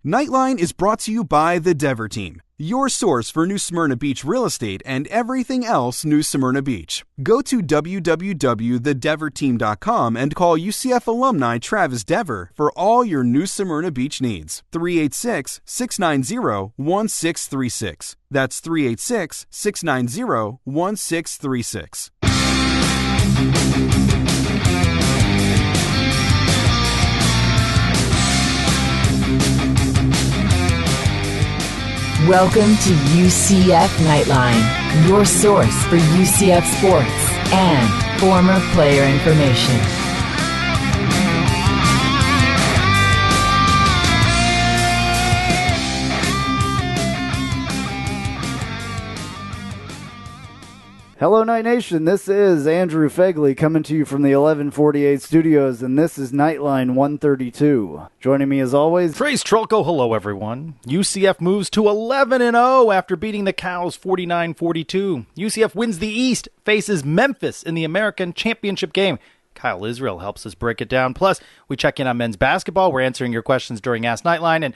Knightline is brought to you by the Dever Team, your source for New Smyrna Beach real estate and everything else New Smyrna Beach. Go to www.thedeverteam.com and call UCF alumni Travis Dever for all your New Smyrna Beach needs. 386-690-1636. That's 386-690-1636. Welcome to UCF Knightline, your source for UCF sports and former player information. Hello, Night Nation. This is Andrew Phegley coming to you from the 1148 studios, and this is Knightline 132. Joining me as always, Trace Trylko. Hello, everyone. UCF moves to 11-0 after beating the Cows 49-42. UCF wins the East, faces Memphis in the American Championship game. Kyle Israel helps us break it down. Plus, we check in on men's basketball. We're answering your questions during Ask Knightline. And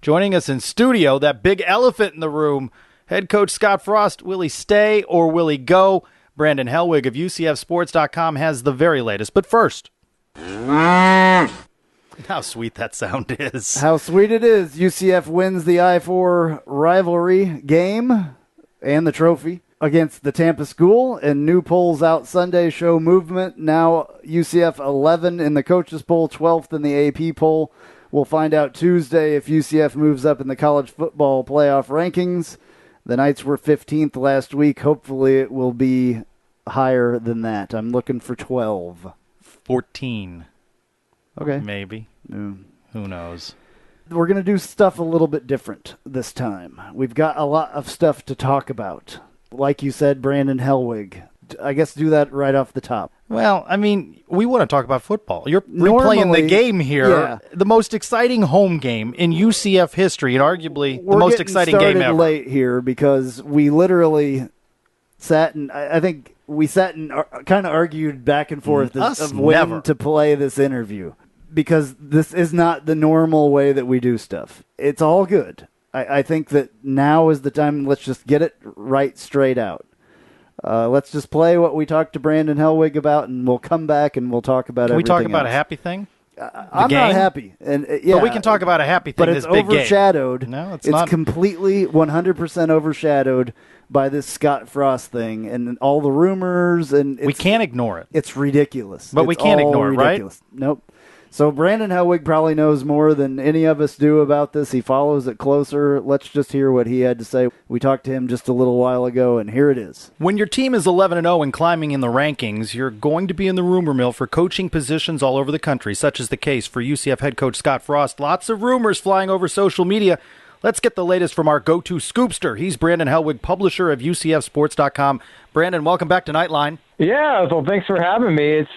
joining us in studio, that big elephant in the room, head coach Scott Frost. Will he stay or will he go? Brandon Helwig of UCFsports.com has the very latest. But first, how sweet that sound is. How sweet it is. UCF wins the I-4 rivalry game and the trophy against the Tampa School, and new polls out Sunday show movement. Now UCF 11 in the coaches poll, 12th in the AP poll. We'll find out Tuesday if UCF moves up in the college football playoff rankings. The Knights were 15th last week. Hopefully it will be higher than that. I'm looking for 12. 14. Okay. Maybe. Who knows? We're going to do stuff a little bit different this time. We've got a lot of stuff to talk about. Like you said, Brandon Helwig. I guess do that right off the top. Well, I mean, we want to talk about football. You're replaying the game here. Yeah. The most exciting home game in UCF history, and arguably the most exciting game ever. We're getting started late here because we literally sat and I think we sat and kind of argued back and forth of when to play this interview, because this is not the normal way that we do stuff. It's all good. I think that now is the time. Let's just get it right straight out. Let's just play what we talked to Brandon Helwig about, and we'll come back and we'll talk about everything else. Can we talk about a happy thing? I'm not happy. And but we can talk about a happy thing. But it's overshadowed. Game. No, it's not. It's completely 100% overshadowed by this Scott Frost thing and all the rumors. And we can't ignore it. It's ridiculous. But we can't ignore it, right? Nope. So Brandon Helwig probably knows more than any of us do about this. He follows it closer. Let's just hear what he had to say. We talked to him just a little while ago, and here it is. When your team is 11-0 and climbing in the rankings, you're going to be in the rumor mill for coaching positions all over the country, such is the case for UCF head coach Scott Frost. Lots of rumors flying over social media. Let's get the latest from our go-to scoopster. He's Brandon Helwig, publisher of UCFsports.com. Brandon, welcome back to Knightline. Yeah, well, thanks for having me. It's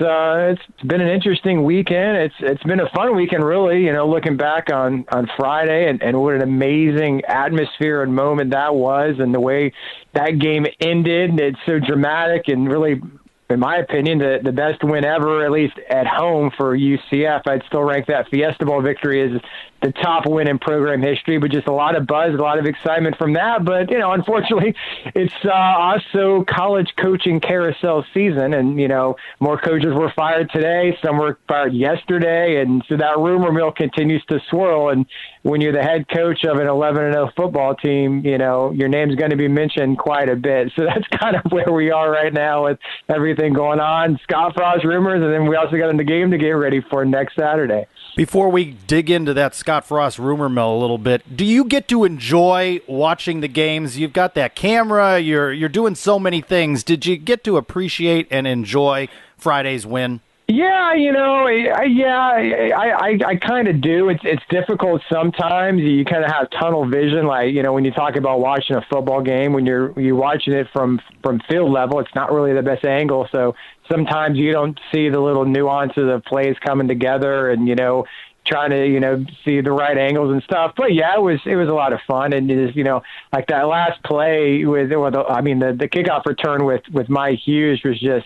been an interesting weekend. It's been a fun weekend, really. You know, looking back on Friday and what an amazing atmosphere and moment that was, and the way that game ended. It's so dramatic and really, in my opinion, the best win ever, at least at home for UCF. I'd still rank that Fiesta Bowl victory as the top win in program history, but just a lot of buzz, a lot of excitement from that. But, you know, unfortunately, it's also college coaching carousel season, and, you know, more coaches were fired today, some were fired yesterday, and so that rumor mill continues to swirl. And when you're the head coach of an 11-0 football team, you know, your name's going to be mentioned quite a bit. So that's kind of where we are right now with everything going on. Scott Frost rumors, and then we also got in the game to get ready for next Saturday. Before we dig into that Scott Frost rumor mill a little bit, do you get to enjoy watching the games? You've got that camera, you're doing so many things. Did you get to appreciate and enjoy Friday's win? Yeah, you know, I kind of do. It's difficult sometimes. You kind of have tunnel vision, like, you know, when you talk about watching a football game, when you're watching it from field level, it's not really the best angle. So sometimes you don't see the little nuances of plays coming together, and, you know, trying to, you know, see the right angles and stuff. But yeah, it was a lot of fun. And it is, you know, like that last play the kickoff return with Mike Hughes was just,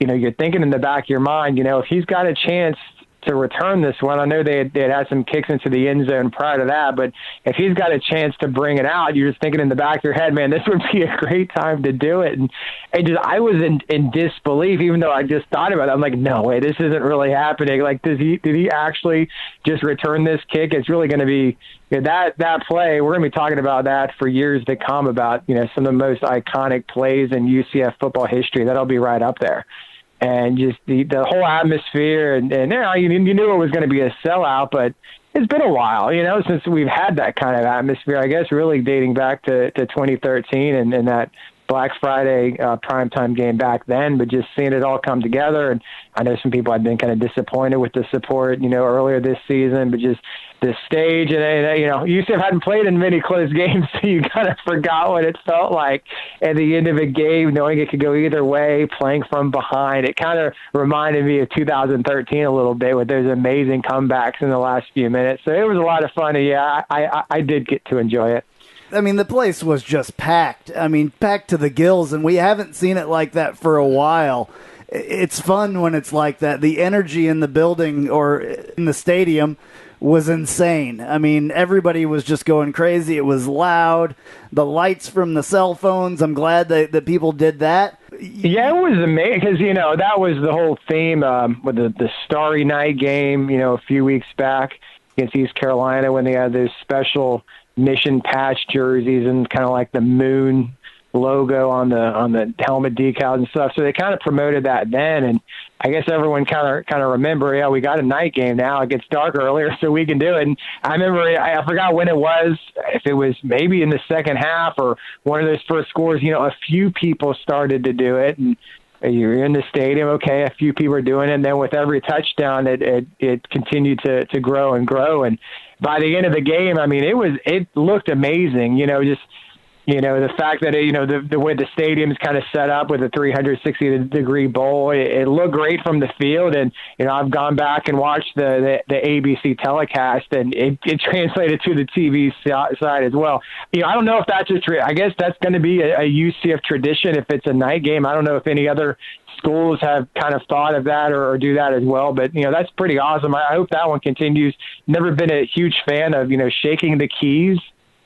you know, you're thinking in the back of your mind, you know, if he's got a chance to return this one. I know they had some kicks into the end zone prior to that, but if he's got a chance to bring it out, you're just thinking in the back of your head, man, this would be a great time to do it. And I was in disbelief, even though I just thought about it. I'm like, no way, this isn't really happening. Like, did he actually just return this kick? It's really going to be that play. We're going to be talking about that for years to come, about some of the most iconic plays in UCF football history. That'll be right up there. And just the whole atmosphere, and you knew it was going to be a sellout, but it's been a while, since we've had that kind of atmosphere, I guess, really dating back to 2013 and that Black Friday primetime game back then, but just seeing it all come together. And I know some people had been kind of disappointed with the support, earlier this season, but just the stage, and UCF hadn't played in many close games, so you kind of forgot what it felt like at the end of a game, knowing it could go either way, playing from behind. It kind of reminded me of 2013 a little bit, with those amazing comebacks in the last few minutes. So it was a lot of fun, and yeah, I did get to enjoy it. I mean, the place was just packed. I mean, packed to the gills, and we haven't seen it like that for a while. It's fun when it's like that. The energy in the building or in the stadium was insane. I mean, everybody was just going crazy. It was loud. The lights from the cell phones, I'm glad that people did that. Yeah, it was amazing because, that was the whole theme with the Starry Night game, a few weeks back against East Carolina, when they had those special mission patch jerseys and kind of like the moon logo on the helmet decals and stuff. So they kind of promoted that then, and I guess everyone kind of remember, we got a night game now. It gets dark earlier, so we can do it. And I remember, I forgot when it was, if it was maybe in the second half or one of those first scores, a few people started to do it, and you're in the stadium, okay, a few people are doing it, and then with every touchdown, it continued to grow and grow. And by the end of the game, I mean, it looked amazing, just, the fact that, the way the stadium's kind of set up with a 360-degree bowl, it looked great from the field. And, I've gone back and watched the ABC telecast, and it translated to the TV side as well. I don't know if that's I guess that's going to be a UCF tradition if it's a night game. I don't know if any other schools have kind of thought of that or do that as well. But, that's pretty awesome. I hope that one continues. Never been a huge fan of, shaking the keys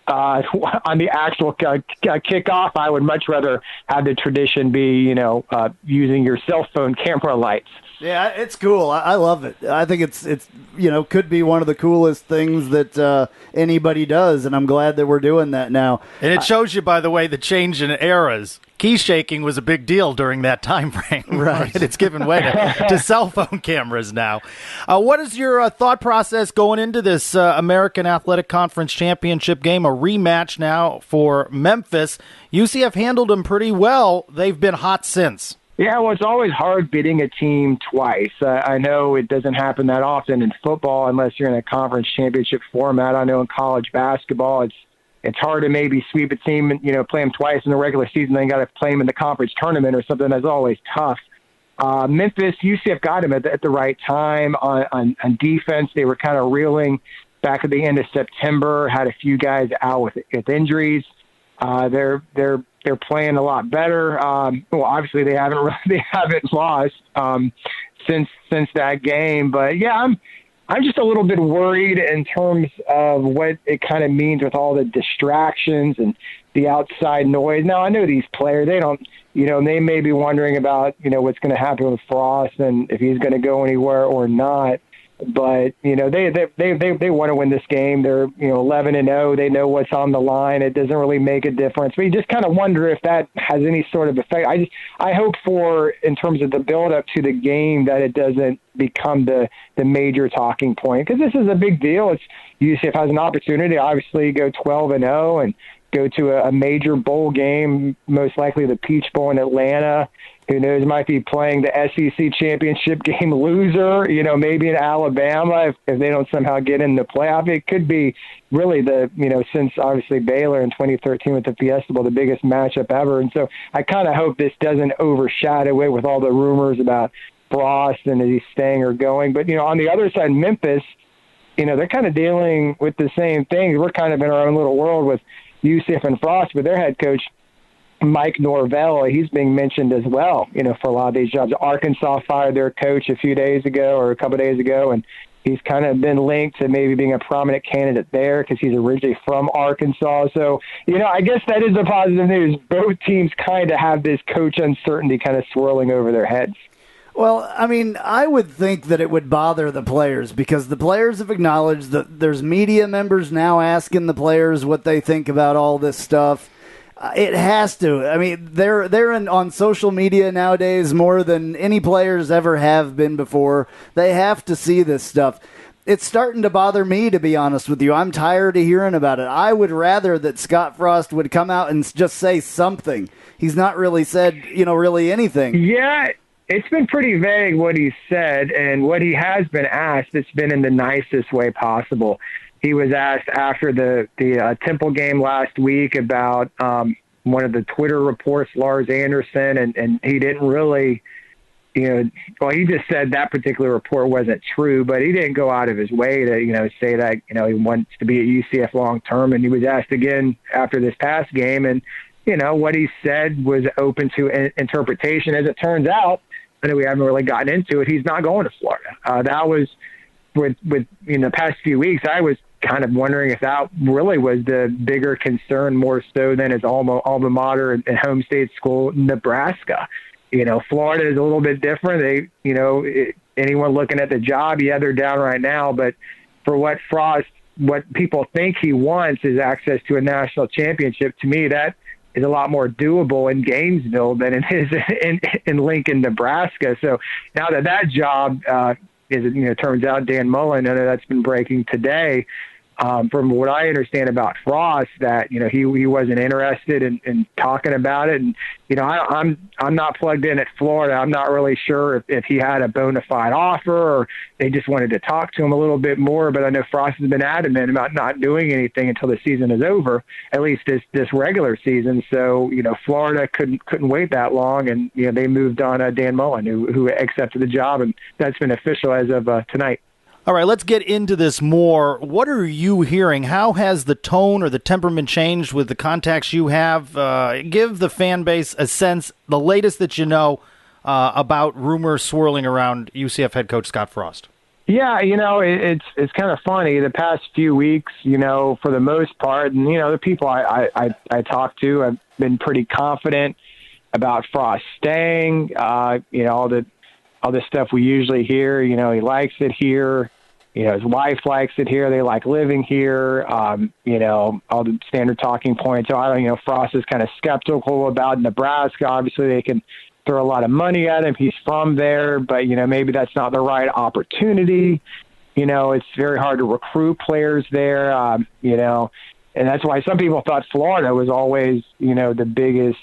on the actual kickoff. I would much rather have the tradition be, using your cell phone camera lights. Yeah, it's cool. I love it. I think it's could be one of the coolest things that anybody does, and I'm glad that we're doing that now. And it shows you, by the way, the change in eras. Key shaking was a big deal during that time frame. Right. It's given way to cell phone cameras now. What is your thought process going into this American Athletic Conference Championship game, a rematch now for Memphis? UCF handled them pretty well. They've been hot since. Yeah, well, it's always hard beating a team twice. I know it doesn't happen that often in football unless you're in a conference championship format. I know in college basketball, it's hard to maybe sweep a team and, play them twice in the regular season. Then you got to play them in the conference tournament or something. That's always tough. Memphis, UCF got him at the right time on defense. They were kind of reeling back at the end of September, had a few guys out with injuries. They're playing a lot better. Well, obviously they haven't lost since that game. But yeah, I'm just a little bit worried in terms of what it kind of means with all the distractions and the outside noise. Now I know these players, they don't, they may be wondering about what's going to happen with Frost and if he's going to go anywhere or not. But they want to win this game. They're 11-0. They know what's on the line. It doesn't really make a difference. But you just kind of wonder if that has any sort of effect. I hope for, in terms of the build up to the game, that it doesn't become the major talking point, because this is a big deal. UCF has an opportunity, obviously, to go 12-0 and go to a major bowl game, most likely the Peach Bowl in Atlanta. Who knows, might be playing the SEC championship game loser, maybe in Alabama if they don't somehow get in the playoff. It could be really since obviously Baylor in 2013 with the Fiesta Bowl, the biggest matchup ever. And so I kind of hope this doesn't overshadow it with all the rumors about Frost and is he staying or going. But, on the other side, Memphis, they're kind of dealing with the same thing. We're kind of in our own little world with UCF and Frost, but their head coach, Mike Norvell, he's being mentioned as well, for a lot of these jobs. Arkansas fired their coach a few days ago or a couple of days ago, and he's kind of been linked to maybe being a prominent candidate there because he's originally from Arkansas. So, I guess that is the positive news. Both teams kind of have this coach uncertainty kind of swirling over their heads. Well, I mean, I would think that it would bother the players because the players have acknowledged that there's media members now asking the players what they think about all this stuff. It has to. I mean, they're on social media nowadays more than any players ever have been before. They have to see this stuff. It's starting to bother me, to be honest with you. I'm tired of hearing about it. I would rather that Scott Frost would come out and just say something. He's not really said, really anything. Yeah, it's been pretty vague what he said, and what he has been asked, it's been in the nicest way possible. He was asked after the Temple game last week about one of the Twitter reports, Lars Anderson, and he didn't really, he just said that particular report wasn't true, but he didn't go out of his way to, say that, he wants to be at UCF long term. And he was asked again after this past game, and, what he said was open to interpretation. As it turns out, I know we haven't really gotten into it, he's not going to Florida. That was with the past few weeks, I was kind of wondering if that really was the bigger concern, more so than his alma mater and home state school, Nebraska. Florida is a little bit different. They, anyone looking at the job, yeah, they're down right now. But for what people think he wants is access to a national championship. To me, that is a lot more doable in Gainesville than it is in Lincoln, Nebraska. So now that job turns out Dan Mullen, I know that's been breaking today. From what I understand about Frost, that he wasn't interested in talking about it, and I'm not plugged in at Florida. I'm not really sure if he had a bona fide offer or they just wanted to talk to him a little bit more. But I know Frost has been adamant about not doing anything until the season is over, at least this regular season. So Florida couldn't wait that long, and they moved on Dan Mullen, who accepted the job, and that's been official as of tonight. All right, let's get into this more. What are you hearing? How has the tone or the temperament changed with the contacts you have? Give the fan base a sense, the latest that you know about rumors swirling around UCF head coach Scott Frost. Yeah, it's kind of funny. The past few weeks, for the most part, and, the people I talk to have been pretty confident about Frost staying. All the stuff we usually hear, he likes it here. His wife likes it here. They like living here. All the standard talking points. So Frost is kind of skeptical about Nebraska. Obviously, they can throw a lot of money at him. He's from there, but, maybe that's not the right opportunity. It's very hard to recruit players there, and that's why some people thought Florida was always, the biggest,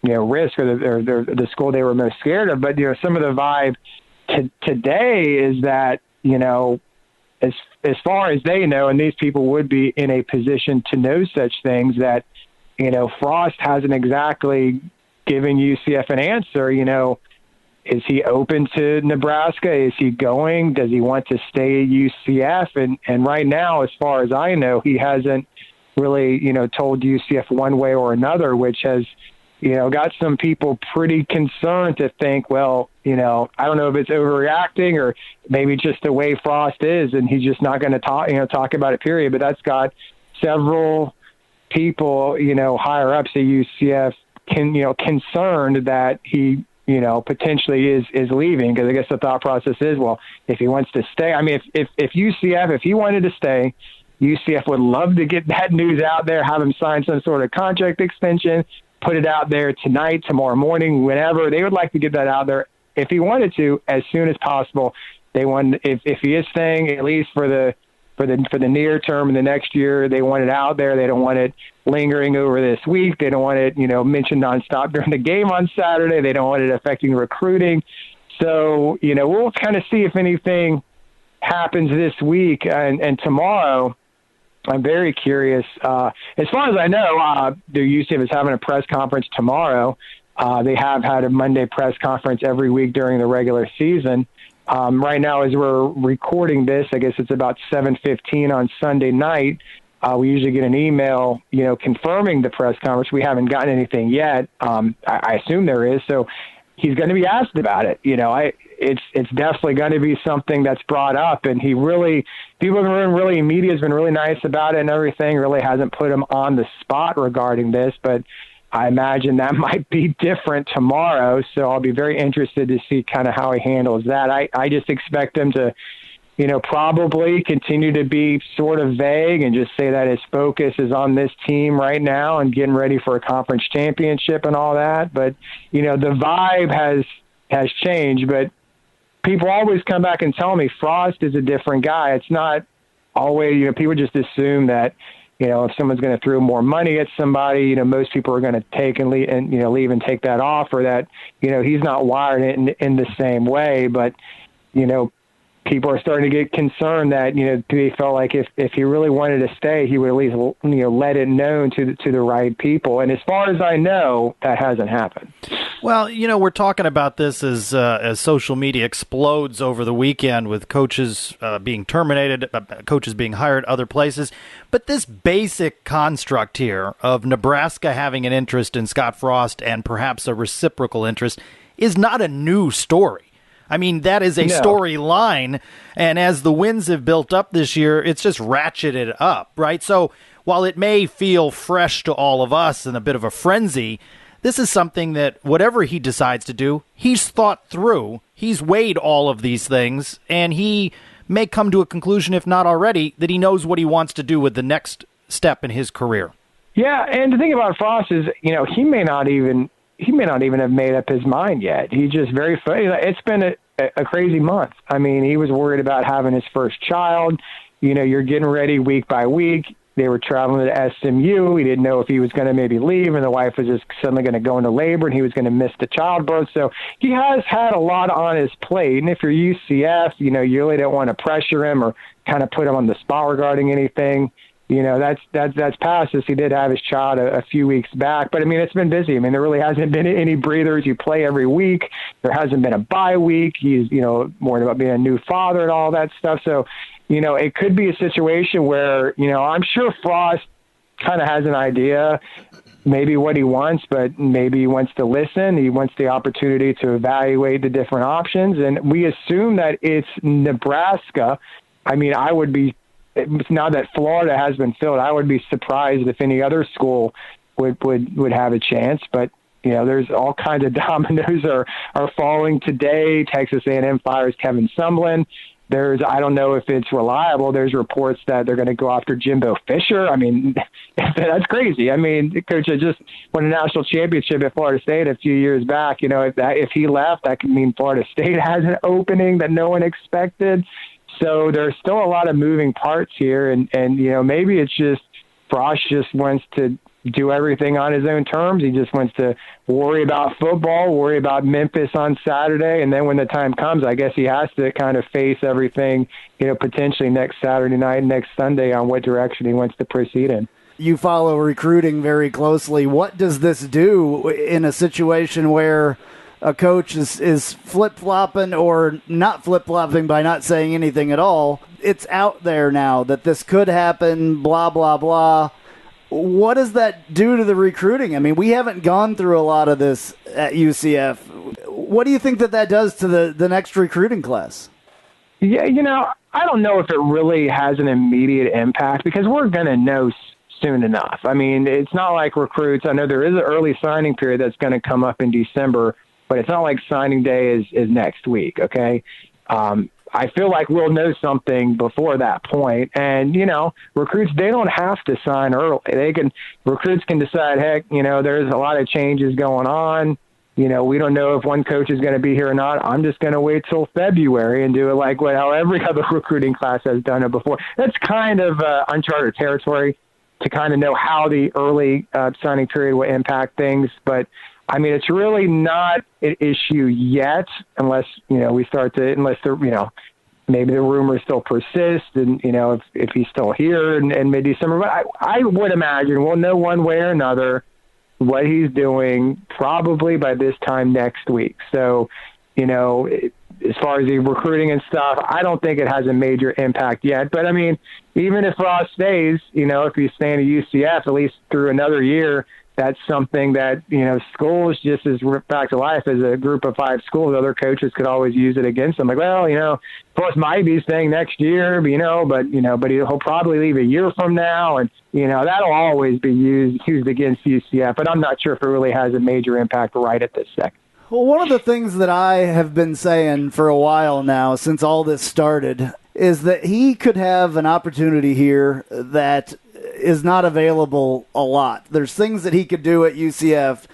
risk or the school they were most scared of. But, some of the vibe today is that, as far as they know, and these people would be in a position to know such things, that, Frost hasn't exactly given UCF an answer. Is he open to Nebraska? Is he going? Does he want to stay at UCF? And right now, as far as I know, he hasn't really, told UCF one way or another, which has, got some people pretty concerned to think, well, I don't know if it's overreacting or maybe just the way Frost is, and he's just not going to talk about it, period. But that's got several people, higher ups at UCF concerned that he, potentially is leaving, because I guess the thought process is, well, if he wants to stay, I mean, if UCF, if he wanted to stay, UCF would love to get that news out there, have him sign some sort of contract extension, put it out there tonight, tomorrow morning, whenever. They would like to get that out there, if he wanted to, as soon as possible. They want, if he is staying, at least for the near term in the next year, they want it out there. They don't want it lingering over this week. They don't want it, mentioned nonstop during the game on Saturday. They don't want it affecting recruiting. So, we'll kind of see if anything happens this week and tomorrow. I'm very curious. As far as I know, the UCF is having a press conference tomorrow. They have had a Monday press conference every week during the regular season. Right now, as we're recording this, I guess it's about 7:15 on Sunday night. We usually get an email, confirming the press conference. We haven't gotten anything yet. I assume there is. So he's going to be asked about it. It's definitely going to be something that's brought up. And people have been really, media's been really nice about it and everything, really hasn't put him on the spot regarding this. But I imagine that might be different tomorrow. So I'll be very interested to see kind of how he handles that. I just expect him to, probably continue to be sort of vague and just say that his focus is on this team right now and getting ready for a conference championship and all that. But, the vibe has changed, but people always come back and tell me Frost is a different guy. It's not always, people just assume that, if someone's going to throw more money at somebody, most people are going to take and leave and take that off, or that, he's not wired in the same way. But, people are starting to get concerned that, they felt like if he really wanted to stay, he would at least, let it known to the right people. And as far as I know, that hasn't happened. Well, we're talking about this as social media explodes over the weekend with coaches being terminated, coaches being hired other places. But this basic construct here of Nebraska having an interest in Scott Frost and perhaps a reciprocal interest is not a new story. I mean, that is a storyline, and as the wins have built up this year, it's just ratcheted up, right? So while it may feel fresh to all of us and a bit of a frenzy, this is something that whatever he decides to do, he's thought through, he's weighed all of these things, and he may come to a conclusion, if not already, that he knows what he wants to do with the next step in his career. Yeah, and the thing about Frost is, he may not even have made up his mind yet. He's just very funny. It's been a crazy month. I mean, he was worried about having his first child. You're getting ready week by week. They were traveling to SMU. He didn't know if he was going to maybe leave, and the wife was just suddenly going to go into labor, and he was going to miss the childbirth. So he has had a lot on his plate. And if you're UCF, you really don't want to pressure him or kind of put him on the spot regarding anything. That's past this. He did have his child a few weeks back, but I mean, it's been busy. I mean, there really hasn't been any breathers. You play every week. There hasn't been a bye week. He's, worried about being a new father and all that stuff. So, it could be a situation where, I'm sure Frost kind of has an idea, maybe what he wants, but maybe he wants to listen. He wants the opportunity to evaluate the different options. And we assume that it's Nebraska. I mean, now that Florida has been filled, I would be surprised if any other school would have a chance. But there's all kinds of dominoes are falling today. Texas A&M fires Kevin Sumlin. I don't know if it's reliable. There's reports that they're going to go after Jimbo Fisher. I mean, that's crazy. I mean, the coach had just won a national championship at Florida State a few years back. If he left, that could mean Florida State has an opening that no one expected. So there's still a lot of moving parts here, and maybe it's just Frost just wants to do everything on his own terms. He just wants to worry about football, worry about Memphis on Saturday, and then when the time comes, I guess he has to kind of face everything, potentially next Saturday night, next Sunday, on what direction he wants to proceed in. You follow recruiting very closely. What does this do in a situation where a coach is flip-flopping or not flip-flopping by not saying anything at all? It's out there now that this could happen, blah, blah, blah. What does that do to the recruiting? I mean, we haven't gone through a lot of this at UCF. What do you think that does to the next recruiting class? Yeah, I don't know if it really has an immediate impact because we're going to know soon enough. I mean, it's not like recruits. I know there is an early signing period that's going to come up in December, but it's not like signing day is next week, okay? I feel like we'll know something before that point. And, recruits, they don't have to sign early. Recruits can decide, heck, there's a lot of changes going on. We don't know if one coach is going to be here or not. I'm just going to wait till February and do it like how every other recruiting class has done it before. That's kind of uncharted territory to kind of know how the early signing period will impact things. But I mean, it's really not an issue yet unless maybe the rumors still persist and, if he's still here in mid-December. But I would imagine we'll know one way or another what he's doing probably by this time next week. So, as far as the recruiting and stuff, I don't think it has a major impact yet. But, I mean, even if Frost stays, if he's staying at UCF, at least through another year, that's something that, schools, just as back to life as a group of 5 schools, other coaches could always use it against them. Like, well, Frost might be staying next year, but he'll probably leave a year from now. And, that'll always be used against UCF. But I'm not sure if it really has a major impact right at this second. Well, one of the things that I have been saying for a while now, since all this started, is that he could have an opportunity here that is not available a lot. There's things that he could do at UCF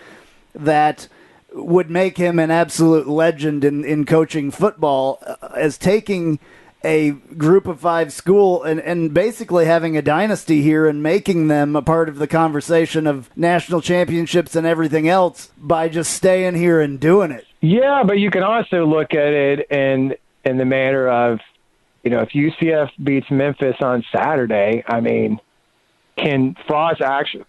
that would make him an absolute legend in coaching football, as taking a group of 5 school and basically having a dynasty here and making them a part of the conversation of national championships and everything else by just staying here and doing it. Yeah, but you can also look at it in the manner of, if UCF beats Memphis on Saturday, I mean, can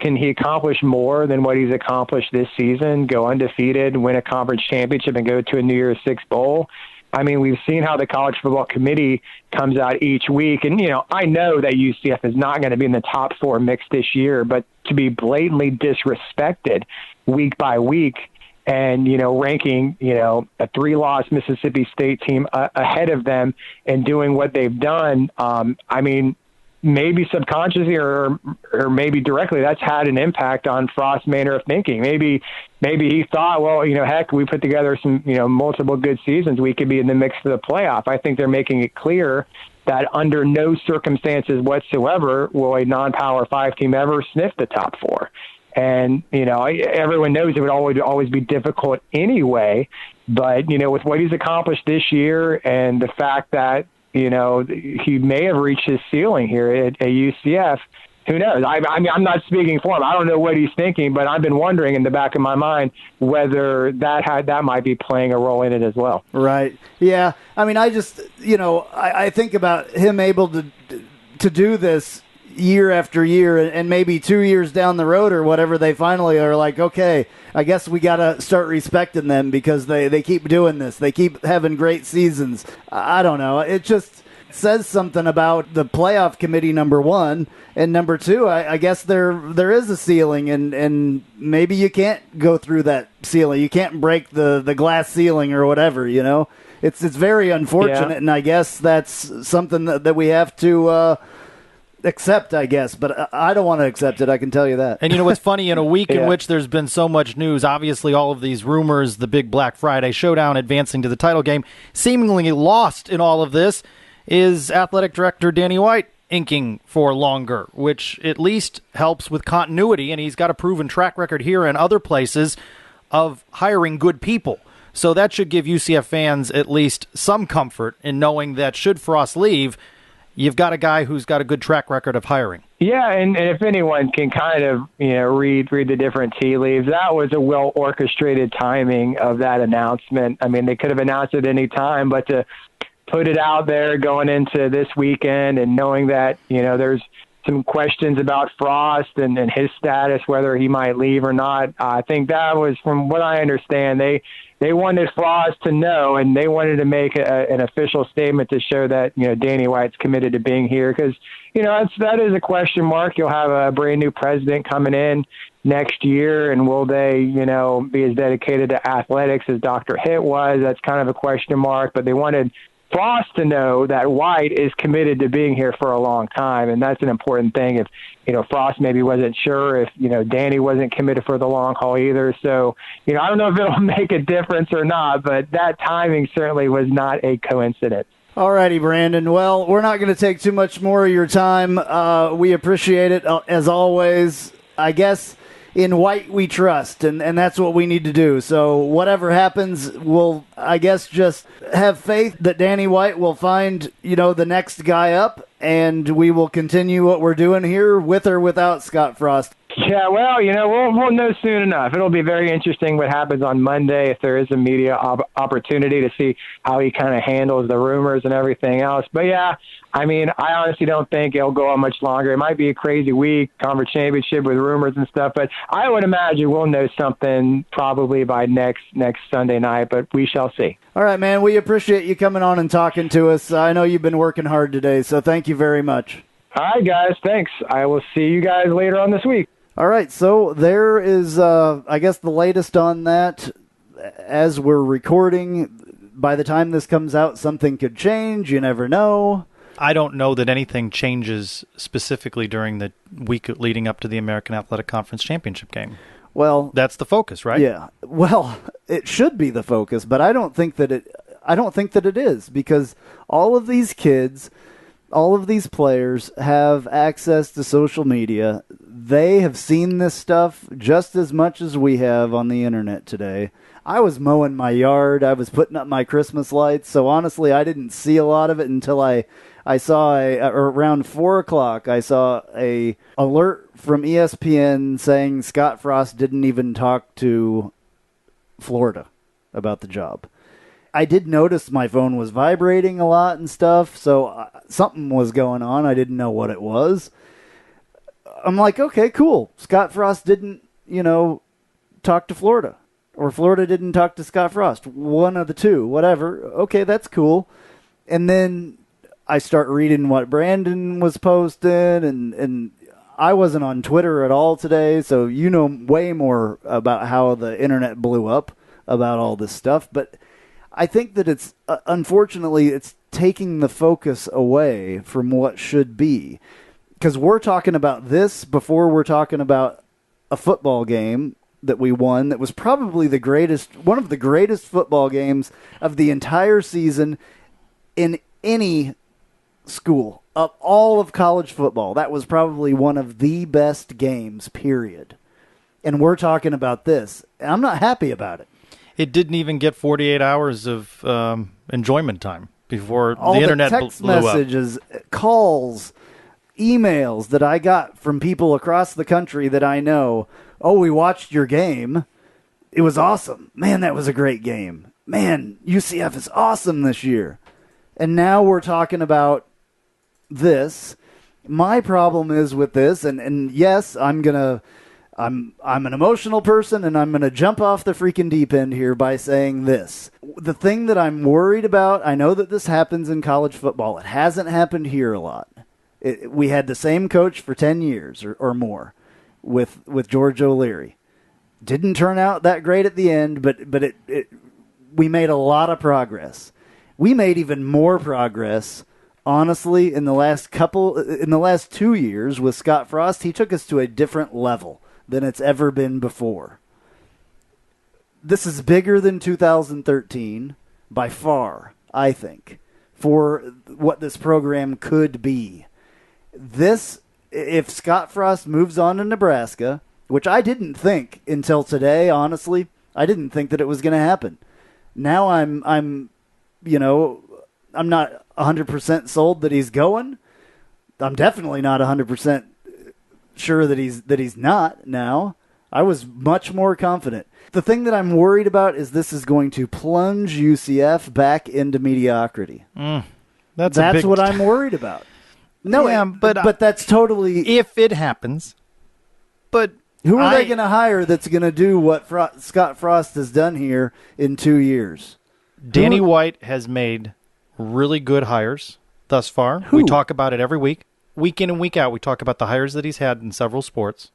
he accomplish more than what he's accomplished this season, go undefeated, win a conference championship, and go to a New Year's Six bowl? I mean, we've seen how the college football committee comes out each week. And, I know that UCF is not going to be in the top 4 mix this year, but to be blatantly disrespected week by week and, ranking, a 3-loss Mississippi State team ahead of them and doing what they've done, I mean, maybe subconsciously or maybe directly, that's had an impact on Frost's manner of thinking. Maybe he thought, well, heck, we put together some, multiple good seasons, we could be in the mix for the playoff. I think they're making it clear that under no circumstances whatsoever will a non-Power 5 team ever sniff the top 4. And, everyone knows it would always be difficult anyway. But, with what he's accomplished this year and the fact that, he may have reached his ceiling here at UCF. Who knows? I mean, I'm not speaking for him. I don't know what he's thinking, but I've been wondering in the back of my mind whether that might be playing a role in it as well. Right. Yeah. I mean, I just, I think about him able to do this year after year, and maybe 2 years down the road or whatever, they finally are like, okay, I guess we got to start respecting them because they keep doing this. They keep having great seasons. I don't know. It just says something about the playoff committee, number one, and number two, I guess there is a ceiling, and maybe you can't go through that ceiling. You can't break the glass ceiling or whatever, It's very unfortunate, yeah. And I guess that's something that we have to accept, I guess, but I don't want to accept it, I can tell you that. And what's funny, in a week in which there's been so much news, obviously all of these rumors, the big Black Friday showdown advancing to the title game, seemingly lost in all of this is athletic director Danny White inking for longer, which at least helps with continuity, and he's got a proven track record here and other places of hiring good people. So that should give UCF fans at least some comfort in knowing that should Frost leave, you've got a guy who's got a good track record of hiring. Yeah, and if anyone can kind of, read the different tea leaves, that was a well-orchestrated timing of that announcement. I mean, they could have announced it any time, but to put it out there going into this weekend and knowing that, there's some questions about Frost and his status, whether he might leave or not, I think that was, from what I understand, they wanted Frost to know, and they wanted to make an official statement to show that, Danny White's committed to being here. Because, that is a question mark. You'll have a brand new president coming in next year, and will they, be as dedicated to athletics as Dr. Hitt was? That's kind of a question mark. But they wanted Frost to know that White is committed to being here for a long time, and that's an important thing. If Frost maybe wasn't sure, if Danny wasn't committed for the long haul either. So I don't know if it'll make a difference or not, but that timing certainly was not a coincidence. All righty, Brandon. Well, we're not going to take too much more of your time. We appreciate it as always. I guess in White we trust, and that's what we need to do. So whatever happens, we'll, I guess, just have faith that Danny White will find, the next guy up, and we will continue what we're doing here with or without Scott Frost. Yeah, well, we'll know soon enough. It'll be very interesting what happens on Monday if there is a media opportunity to see how he kind of handles the rumors and everything else. But yeah, I mean, I honestly don't think it'll go on much longer. It might be a crazy week, conference championship with rumors and stuff, but I would imagine we'll know something probably by next Sunday night, but we shall see. All right, man, we appreciate you coming on and talking to us. I know you've been working hard today, so thank you very much. All right, guys, thanks. I will see you guys later on this week. All right, so there is, I guess, the latest on that. As we're recording, by the time this comes out, something could change. You never know. I don't know that anything changes specifically during the week leading up to the American Athletic Conference Championship game. Well, that's the focus, right? Yeah. Well, it should be the focus, but I don't think that it is, because all of these kids, all of these players have access to social media. They have seen this stuff just as much as we have on the internet today. I was mowing my yard. I was putting up my Christmas lights. So honestly, I didn't see a lot of it until I saw around 4 o'clock, I saw a alert from ESPN saying Scott Frost didn't even talk to Florida about the job. I did notice my phone was vibrating a lot and stuff, so something was going on. I didn't know what it was. I'm like, okay, cool. Scott Frost didn't, talk to Florida. Or Florida didn't talk to Scott Frost. One of the two, whatever. Okay, that's cool. And then I start reading what Brandon was posting, and I wasn't on Twitter at all today, so you know way more about how the internet blew up about all this stuff. But I think that it's, unfortunately, it's taking the focus away from what should be. Because we're talking about this before we're talking about a football game that we won that was probably one of the greatest football games of the entire season in any school of all of college football. That was probably one of the best games, period. And we're talking about this. And I'm not happy about it. It didn't even get 48 hours of enjoyment time before all the internet text blew messages, calls, emails that I got from people across the country that I know. Oh, we watched your game. It was awesome. Man, that was a great game. Man, UCF is awesome this year. And now we're talking about this. My problem is with this, and yes, I'm an emotional person, and I'm gonna jump off the freaking deep end here by saying this. The thing that I'm worried about, I know that this happens in college football. It hasn't happened here a lot. We had the same coach for 10 years or more with George O'Leary. Didn't turn out that great at the end, but we made a lot of progress. We made even more progress, honestly, in the last 2 years with Scott Frost. He took us to a different level than it's ever been before. This is bigger than 2013 by far, I think, for what this program could be. If Scott Frost moves on to Nebraska, which I didn't think until today, honestly, I didn't think that it was going to happen. Now I'm not 100% sold that he's going. I'm definitely not 100% sure that he's not now. I was much more confident. The thing that I'm worried about is this is going to plunge UCF back into mediocrity. That's what I'm worried about. No, yeah, but that's totally... If it happens, but... Who are they going to hire that's going to do what Scott Frost has done here in 2 years? Danny White has made really good hires thus far. Who? We talk about it every week. Week in and week out, we talk about the hires that he's had in several sports.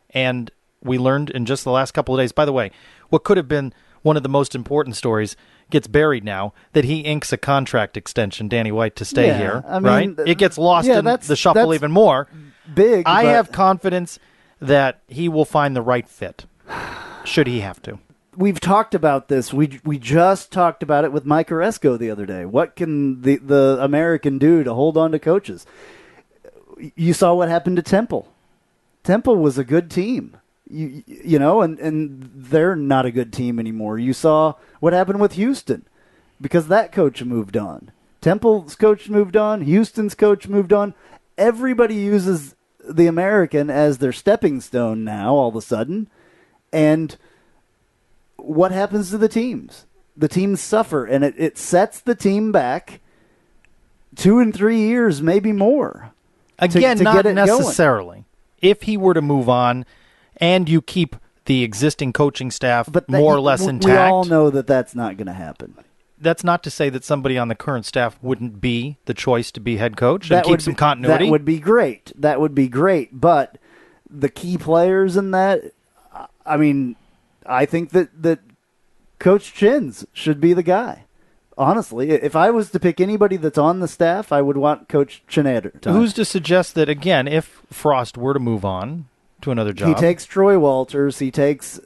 And we learned in just the last couple of days, by the way, what could have been one of the most important stories gets buried now, that he inks a contract extension, Danny White, to stay here, right? It gets lost in the shuffle even more. Big. I have confidence that he will find the right fit, should he have to. We've talked about this. We just talked about it with Mike Oresco the other day. What can the American do to hold on to coaches? You saw what happened to Temple. Temple was a good team. You know, and they're not a good team anymore. You saw what happened with Houston because that coach moved on. Temple's coach moved on. Houston's coach moved on. Everybody uses the American as their stepping stone now, all of a sudden. And what happens to the teams? The teams suffer, and it sets the team back 2 and 3 years, maybe more. Again, to not get it necessarily. Going. If he were to move on and you keep the existing coaching staff more or less intact. We all know that that's not going to happen. That's not to say that somebody on the current staff wouldn't be the choice to be head coach and keep some continuity. That would be great. That would be great. But the key players in that, I mean, I think that Coach Chins should be the guy. Honestly, if I was to pick anybody that's on the staff, I would want Coach Chinader. Who's to suggest that, again, if Frost were to move on to another job? He takes Troy Walters. He takes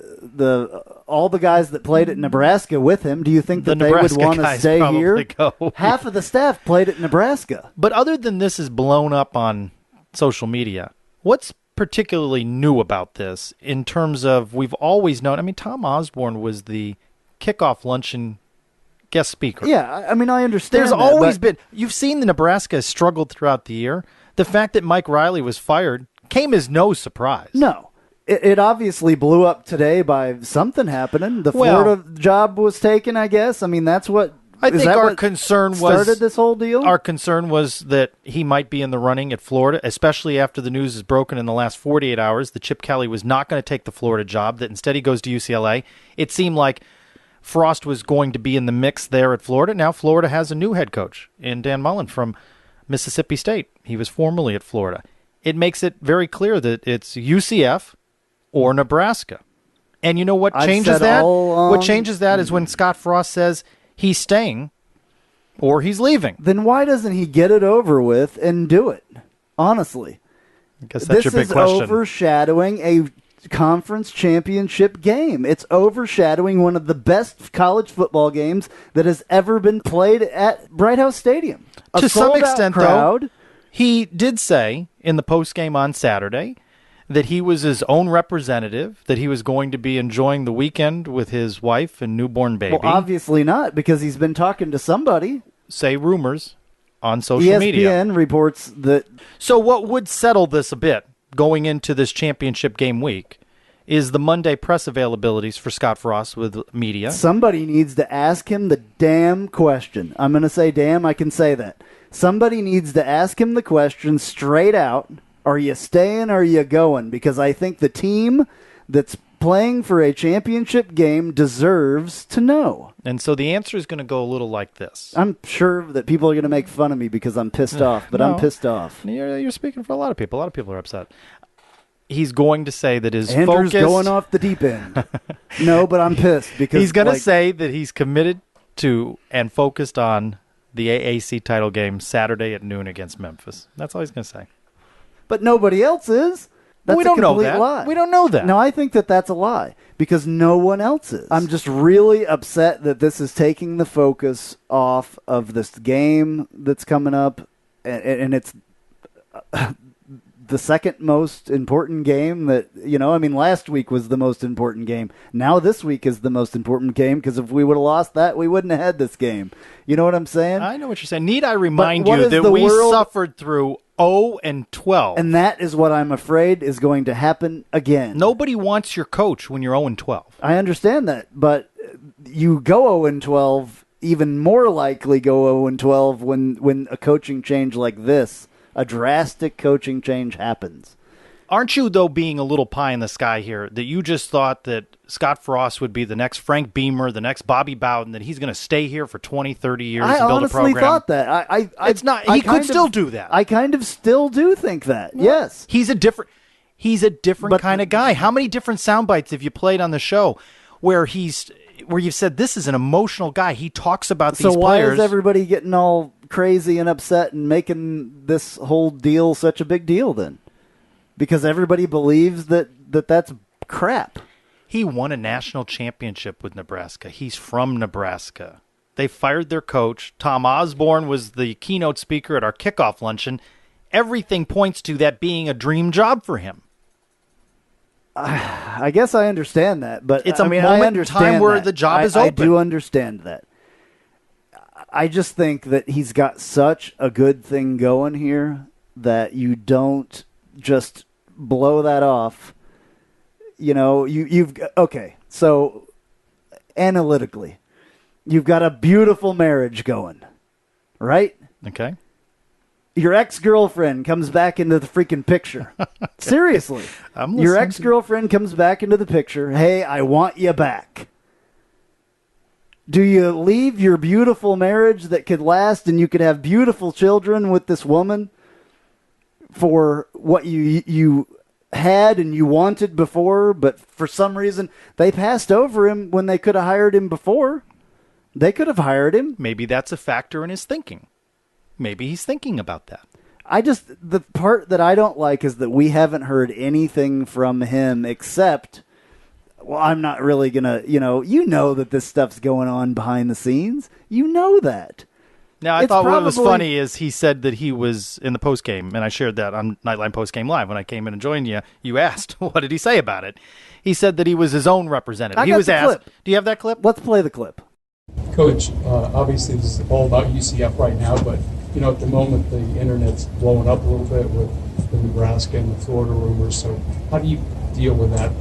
all the guys that played at Nebraska with him. Do you think that they would want to stay here? Go. Half of the staff played at Nebraska. But other than this is blown up on social media, what's particularly new about this in terms of we've always known? I mean, Tom Osborne was the kickoff luncheon guest speaker. Yeah, I mean, I understand. There's always been. You've seen the Nebraska has struggled throughout the year. The fact that Mike Riley was fired came as no surprise. No. It obviously blew up today by something happening. The Florida job was taken, I guess. I mean, that's what I think our concern started this whole deal. Our concern was that he might be in the running at Florida, especially after the news is broken in the last 48 hours that Chip Kelly was not going to take the Florida job, that instead he goes to UCLA. It seemed like Frost was going to be in the mix there at Florida. Now Florida has a new head coach in Dan Mullen from Mississippi State. He was formerly at Florida. It makes it very clear that it's UCF or Nebraska. And you know what changes that? What changes that is when Scott Frost says he's staying or he's leaving. Then why doesn't he get it over with and do it? Honestly. I guess that's your big question. This is overshadowing a conference championship game. It's overshadowing one of the best college football games that has ever been played at Bright House Stadium. To some extent, though, he did say in the postgame on Saturday that he was his own representative, that he was going to be enjoying the weekend with his wife and newborn baby. Well, obviously not, because he's been talking to somebody. Say rumors on social media. ESPN reports that. So what would settle this a bit going into this championship game week is the Monday press availabilities for Scott Frost with media. Somebody needs to ask him the damn question. I'm going to say damn, I can say that. Somebody needs to ask him the question straight out. Are you staying or are you going? Because I think the team that's playing for a championship game deserves to know. And so the answer is going to go a little like this. I'm sure that people are going to make fun of me because I'm pissed off, but I'm pissed off. You're speaking for a lot of people. A lot of people are upset. He's going to say that his Andrew's focus... going off the deep end. No, but I'm pissed because... He's going to say that he's committed to and focused on the AAC title game Saturday at noon against Memphis. That's all he's going to say. But nobody else is. That's we don't a know complete that. lie. We don't know that. No, I think that that's a lie because no one else is. I'm just really upset that this is taking the focus off of this game that's coming up, and it's the second most important game that, I mean, last week was the most important game. Now this week is the most important game because if we would have lost that, we wouldn't have had this game. You know what I'm saying? I know what you're saying. Need I remind you that we suffered through 0-12. And that is what I'm afraid is going to happen again. Nobody wants your coach when you're 0-12. I understand that, but you go 0-12, even more likely go 0-12 when a coaching change like this, a drastic coaching change happens. Aren't you, though, being a little pie in the sky here, that you just thought that Scott Frost would be the next Frank Beamer, the next Bobby Bowden, that he's going to stay here for 20, 30 years and build a program? I honestly thought that. It's not. He could still do that. I kind of still do think that, yes. He's a different kind of guy. How many different sound bites have you played on the show where you've said this is an emotional guy? He talks about these players. So why is everybody getting all crazy and upset and making this whole deal such a big deal then? Because everybody believes that's crap. He won a national championship with Nebraska. He's from Nebraska. They fired their coach. Tom Osborne was the keynote speaker at our kickoff luncheon. Everything points to that being a dream job for him. I guess I understand that, but it's moment in time where the job is open. I do understand that. I just think that he's got such a good thing going here that you don't just blow that off. Okay, so analytically, you've got a beautiful marriage going, right? Okay. Your ex-girlfriend comes back into the freaking picture. Seriously. Your ex-girlfriend comes back into the picture. Hey, I want you back. Do you leave your beautiful marriage that could last and you could have beautiful children with this woman for what you had and you wanted before, but for some reason they passed over him when they could have hired him before? They could have hired him. Maybe that's a factor in his thinking. Maybe he's thinking about that. The part that I don't like is that we haven't heard anything from him except, well, I'm not really going to, you know that this stuff's going on behind the scenes. You know that. Now, I thought what was funny is he said that he was in the postgame, and I shared that on Knightline Postgame Live. When I came in and joined you, you asked, what did he say about it? He said that he was his own representative. He was asked, do you have that clip? Let's play the clip. Coach, obviously this is all about UCF right now, but at the moment the internet's blowing up a little bit with the Nebraska and the Florida rumors. So how do you deal with that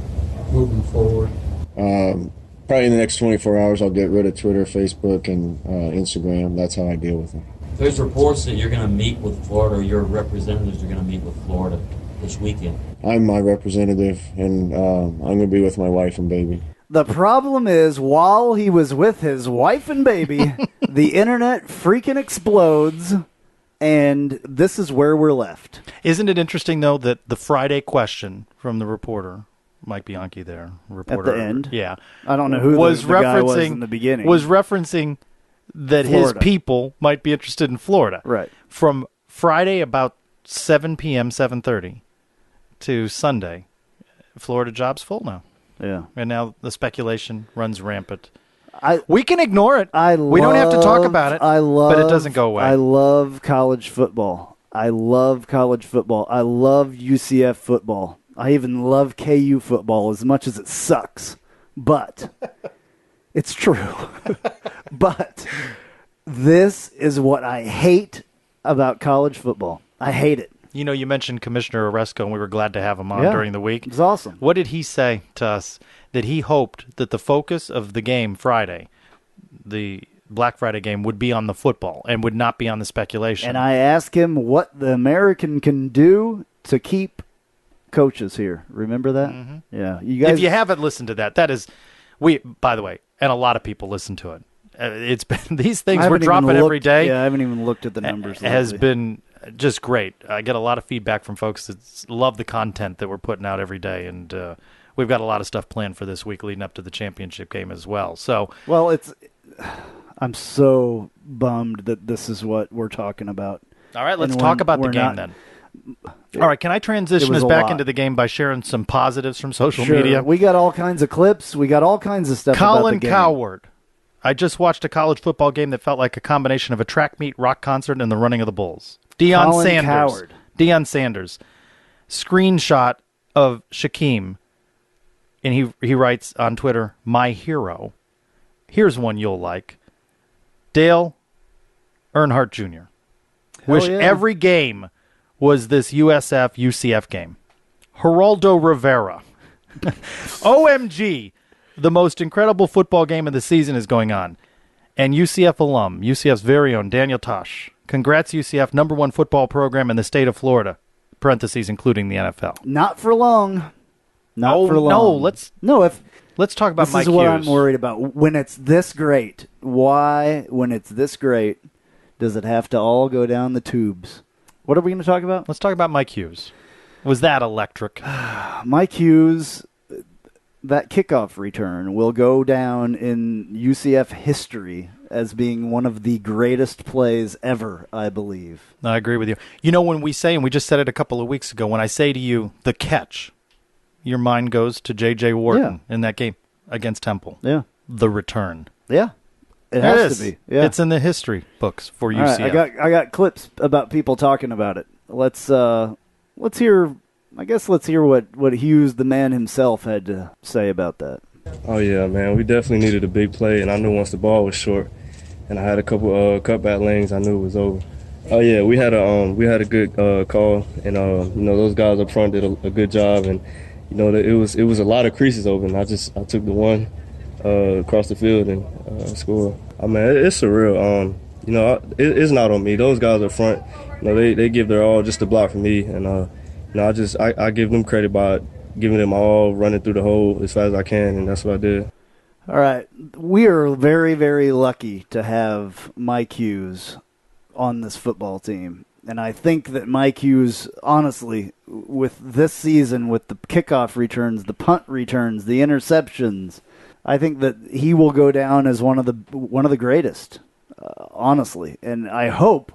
moving forward? Probably in the next 24 hours I'll get rid of Twitter, Facebook, and Instagram. That's how I deal with them. There's reports that you're going to meet with Florida, or your representatives are going to meet with Florida this weekend. I'm my representative, and I'm going to be with my wife and baby. The problem is, while he was with his wife and baby, the internet freaking explodes, and this is where we're left. Isn't it interesting, though, that the Friday question from the reporter, Mike Bianchi there, reporter. At the end? Yeah. I don't know who the guy was in the beginning. Was referencing that Florida. His people might be interested in Florida. Right. From Friday about 7 p.m., 7:30 to Sunday, Florida job's full now. Yeah. And now the speculation runs rampant. We can ignore it. We don't have to talk about it, but it doesn't go away. I love college football. I love UCF football. I even love KU football as much as it sucks. But it's true. But this is what I hate about college football. I hate it. You mentioned Commissioner Oresco, and we were glad to have him on during the week. It was awesome. What did he say to us? That he hoped that the focus of the game Friday, the Black Friday game, would be on the football and would not be on the speculation. And I asked him what the American can do to keep coaches here. Remember that? Mm-hmm. Yeah. You guys, if you haven't listened to that is by the way, and a lot of people listen to it. It's been these things we're dropping every day. Yeah, I haven't even looked at the numbers. Has been just great. I get a lot of feedback from folks that love the content that we're putting out every day, and we've got a lot of stuff planned for this week leading up to the championship game as well. So, I'm so bummed that this is what we're talking about. All right, let's talk about the game then. All right, can I transition us back into the game by sharing some positives from social media? We got all kinds of clips. We got all kinds of stuff about the game. Colin Coward. I just watched a college football game that felt like a combination of a track meet, rock concert, and the running of the bulls. Deion Sanders. Screenshot of Shaquem. And he writes on Twitter, my hero. Here's one you'll like. Dale Earnhardt Jr. Wish every game was this USF UCF game. Geraldo Rivera. OMG. The most incredible football game of the season is going on. And UCF alum, UCF's very own Daniel Tosh. Congrats, UCF, #1 football program in the state of Florida. Parentheses, including the NFL. Not for long. Not for long. Let's talk about Mike Hughes. This is what I'm worried about. When it's this great, why, when it's this great, does it have to all go down the tubes? What are we going to talk about? Let's talk about Mike Hughes. Was that electric? Mike Hughes, that kickoff return will go down in UCF history as being one of the greatest plays ever, I believe. I agree with you. When we say, and we just said it a couple of weeks ago, when I say to you, the catch, your mind goes to J.J. Wharton in that game against Temple. Yeah. The return. Yeah. It has to be. Yeah. It's in the history books for UCF. All right, I got clips about people talking about it. Let's hear. I guess let's hear what Hughes, the man himself, had to say about that. Oh yeah, man, we definitely needed a big play, and I knew once the ball was short, and I had a couple cutback lanes, I knew it was over. Oh yeah, we had a good call, and those guys up front did a good job, and it was a lot of creases open. I took the one across the field and scored. I mean, it's surreal. It's not on me. Those guys up front, they give their all just to block for me, and I give them credit by giving them all, running through the hole as fast as I can, and that's what I did. All right, we are very, very lucky to have Mike Hughes on this football team. And I think that Mike Hughes, honestly, with this season, with the kickoff returns, the punt returns, the interceptions, I think that he will go down as one of the greatest, honestly. And I hope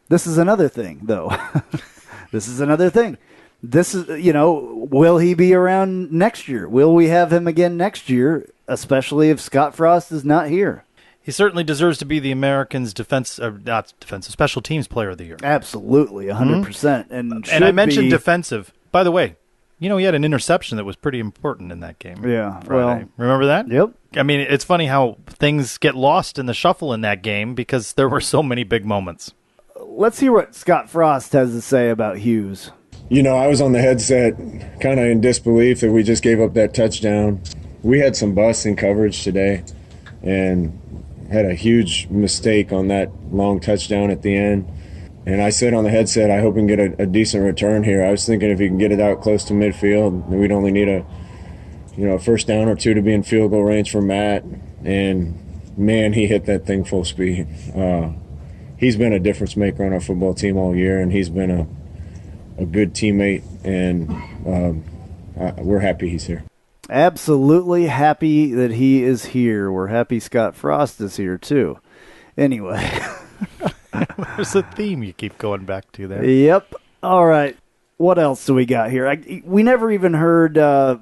this is another thing, though. This is another thing. This is, will he be around next year? Will we have him again next year, especially if Scott Frost is not here? He certainly deserves to be the Americans' special teams player of the year. Absolutely, 100%. And I mentioned defensive. By the way, he had an interception that was pretty important in that game. Yeah, Friday. Remember that? Yep. I mean, it's funny how things get lost in the shuffle in that game because there were so many big moments. Let's hear what Scott Frost has to say about Hughes. I was on the headset kind of in disbelief that we just gave up that touchdown. We had some busts in coverage today and had a huge mistake on that long touchdown at the end. And I said on the headset, I hope we can get a decent return here. I was thinking if you can get it out close to midfield, we'd only need a first down or two to be in field goal range for Matt. And, man, he hit that thing full speed. He's been a difference maker on our football team all year, and he's been a good teammate, and we're happy he's here. Absolutely happy that he is here. We're happy Scott Frost is here, too. Anyway. There's a theme you keep going back to there. Yep. All right. What else do we got here? We never even heard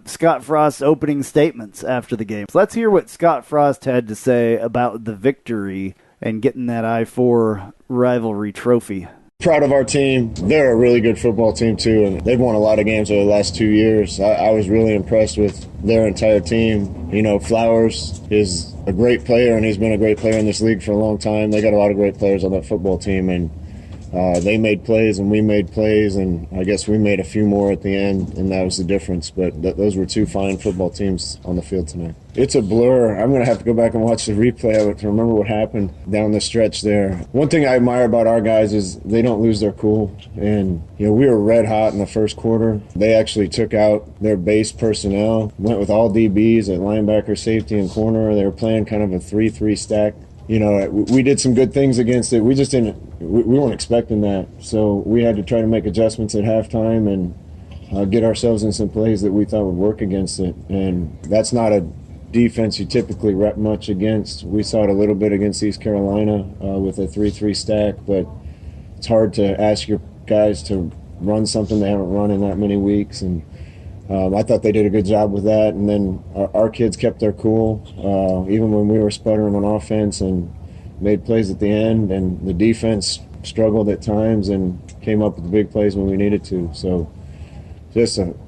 Scott Frost's opening statements after the game. So let's hear what Scott Frost had to say about the victory and getting that I-4 rivalry trophy. Proud of our team. They're a really good football team, too, and they've won a lot of games over the last 2 years. I was really impressed with their entire team. Flowers is a great player, and he's been a great player in this league for a long time. They got a lot of great players on that football team, and they made plays and we made plays, and I guess we made a few more at the end, and that was the difference. But those were two fine football teams on the field tonight. It's a blur. I'm going to have to go back and watch the replay of it to remember what happened down the stretch there. One thing I admire about our guys is they don't lose their cool. And, we were red hot in the first quarter. They actually took out their base personnel, went with all DBs at linebacker, safety, and corner. They were playing kind of a 3-3 stack. We did some good things against it. We just didn't. We weren't expecting that. So we had to try to make adjustments at halftime and get ourselves in some plays that we thought would work against it. And that's not a defense you typically rep much against. We saw it a little bit against East Carolina with a 3-3 stack, but it's hard to ask your guys to run something they haven't run in that many weeks. And I thought they did a good job with that. And then our kids kept their cool, even when we were sputtering on offense, and made plays at the end. And the defense struggled at times and came up with the big plays when we needed to. So just an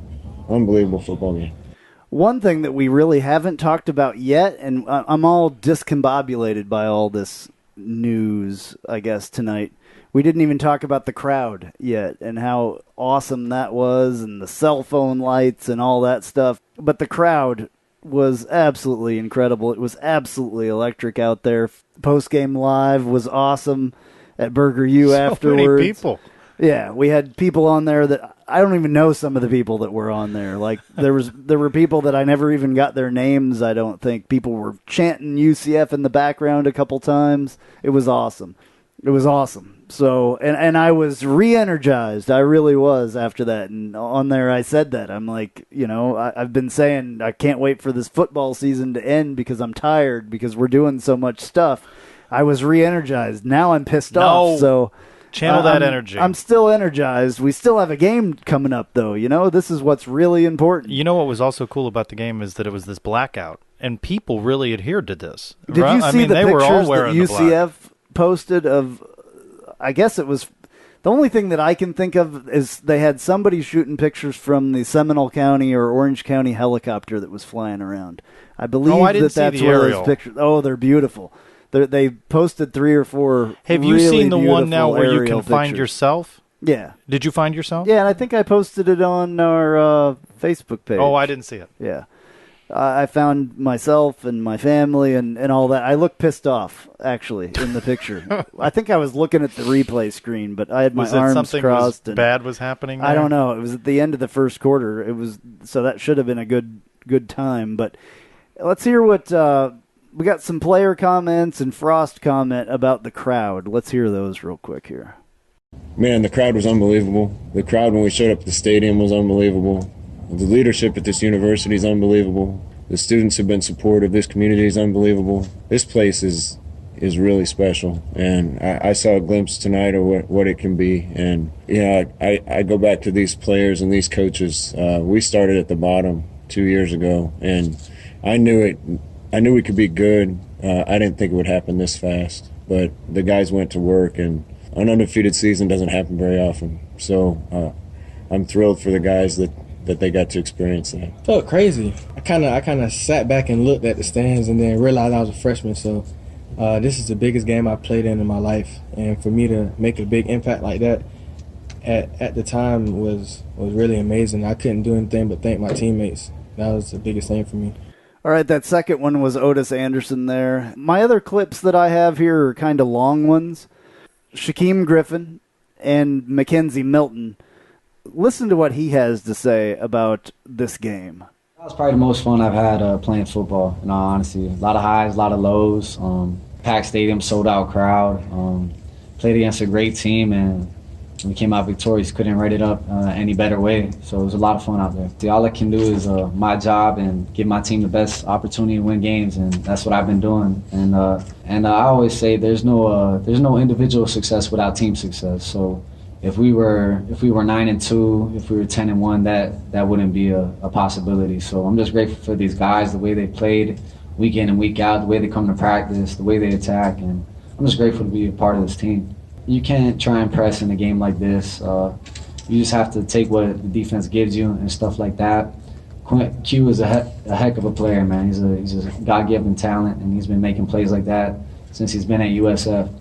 unbelievable football game. One thing that we really haven't talked about yet, and I'm all discombobulated by all this news, I guess, tonight. We didn't even talk about the crowd yet and how awesome that was and the cell phone lights and all that stuff. But the crowd was absolutely incredible. It was absolutely electric out there. Post-game live was awesome at Burger U afterwards. So many people. Yeah, we had people on there that I don't even know some of the people that were on there. Like there were people that I never even got their names, I don't think. People were chanting UCF in the background a couple times. It was awesome. It was awesome. So, and I was re-energized. I really was after that. And on there I said that. I'm like, I've been saying I can't wait for this football season to end because I'm tired because we're doing so much stuff. I was re-energized. Now I'm pissed off. So channel that energy. I'm still energized. We still have a game coming up, though. This is what's really important. What was also cool about the game is that it was this blackout, and people really adhered to this. Did you see the they pictures were all that wearing UCF posted of? I guess it was the only thing that I can think of is they had somebody shooting pictures from the Seminole County or Orange County helicopter that was flying around. I believe I didn't see that's the where aerial. those pictures. Oh, they're beautiful. They posted 3 or 4. Have you really seen the one now beautiful where you can aerial find pictures. yourself? Yeah. Did you find yourself? Yeah, and I think I posted it on our Facebook page. Oh, I didn't see it. Yeah. I found myself and my family and all that. I looked pissed off, actually, in the picture. I think I was looking at the replay screen, but I had my arms something crossed. Was bad was happening there? I don't know. It was at the end of the first quarter. So that should have been a good time. But let's hear what we got. Some player comments and Frost comment about the crowd. Let's hear those real quick here. Man, the crowd was unbelievable. The crowd when we showed up at the stadium was unbelievable. The leadership at this university is unbelievable. The students have been supportive. This community is unbelievable. This place is really special, and I saw a glimpse tonight of what it can be. And I go back to these players and these coaches. We started at the bottom 2 years ago, and I knew we could be good. I didn't think it would happen this fast, but the guys went to work, and an undefeated season doesn't happen very often. So I'm thrilled for the guys that they got to experience that. Felt crazy. I kind of sat back and looked at the stands and then realized I was a freshman. So this is the biggest game I played in my life, and for me to make a big impact like that at the time was really amazing. I couldn't do anything but thank my teammates. That was the biggest thing for me. All right, that second one was Otis Anderson there. My other clips that I have here are kind of long ones. Shaquem Griffin and Mackenzie Milton. Listen to what he has to say about this game. That was probably the most fun I've had playing football, in all honesty. A lot of highs, a lot of lows. Packed stadium, sold-out crowd. Played against a great team, and we came out victorious. Couldn't write it up any better way. So it was a lot of fun out there. See, all I can do is my job and give my team the best opportunity to win games, and that's what I've been doing. And I always say there's no individual success without team success. So if we were 9-2, if we were 10-1, that wouldn't be a possibility. So I'm just grateful for these guys, the way they played week in and week out, the way they come to practice, the way they attack, and I'm just grateful to be a part of this team. You can't try and press in a game like this. You just have to take what the defense gives you and stuff like that. Q is a heck of a player, man. He's a God-given talent, and he's been making plays like that since he's been at USF.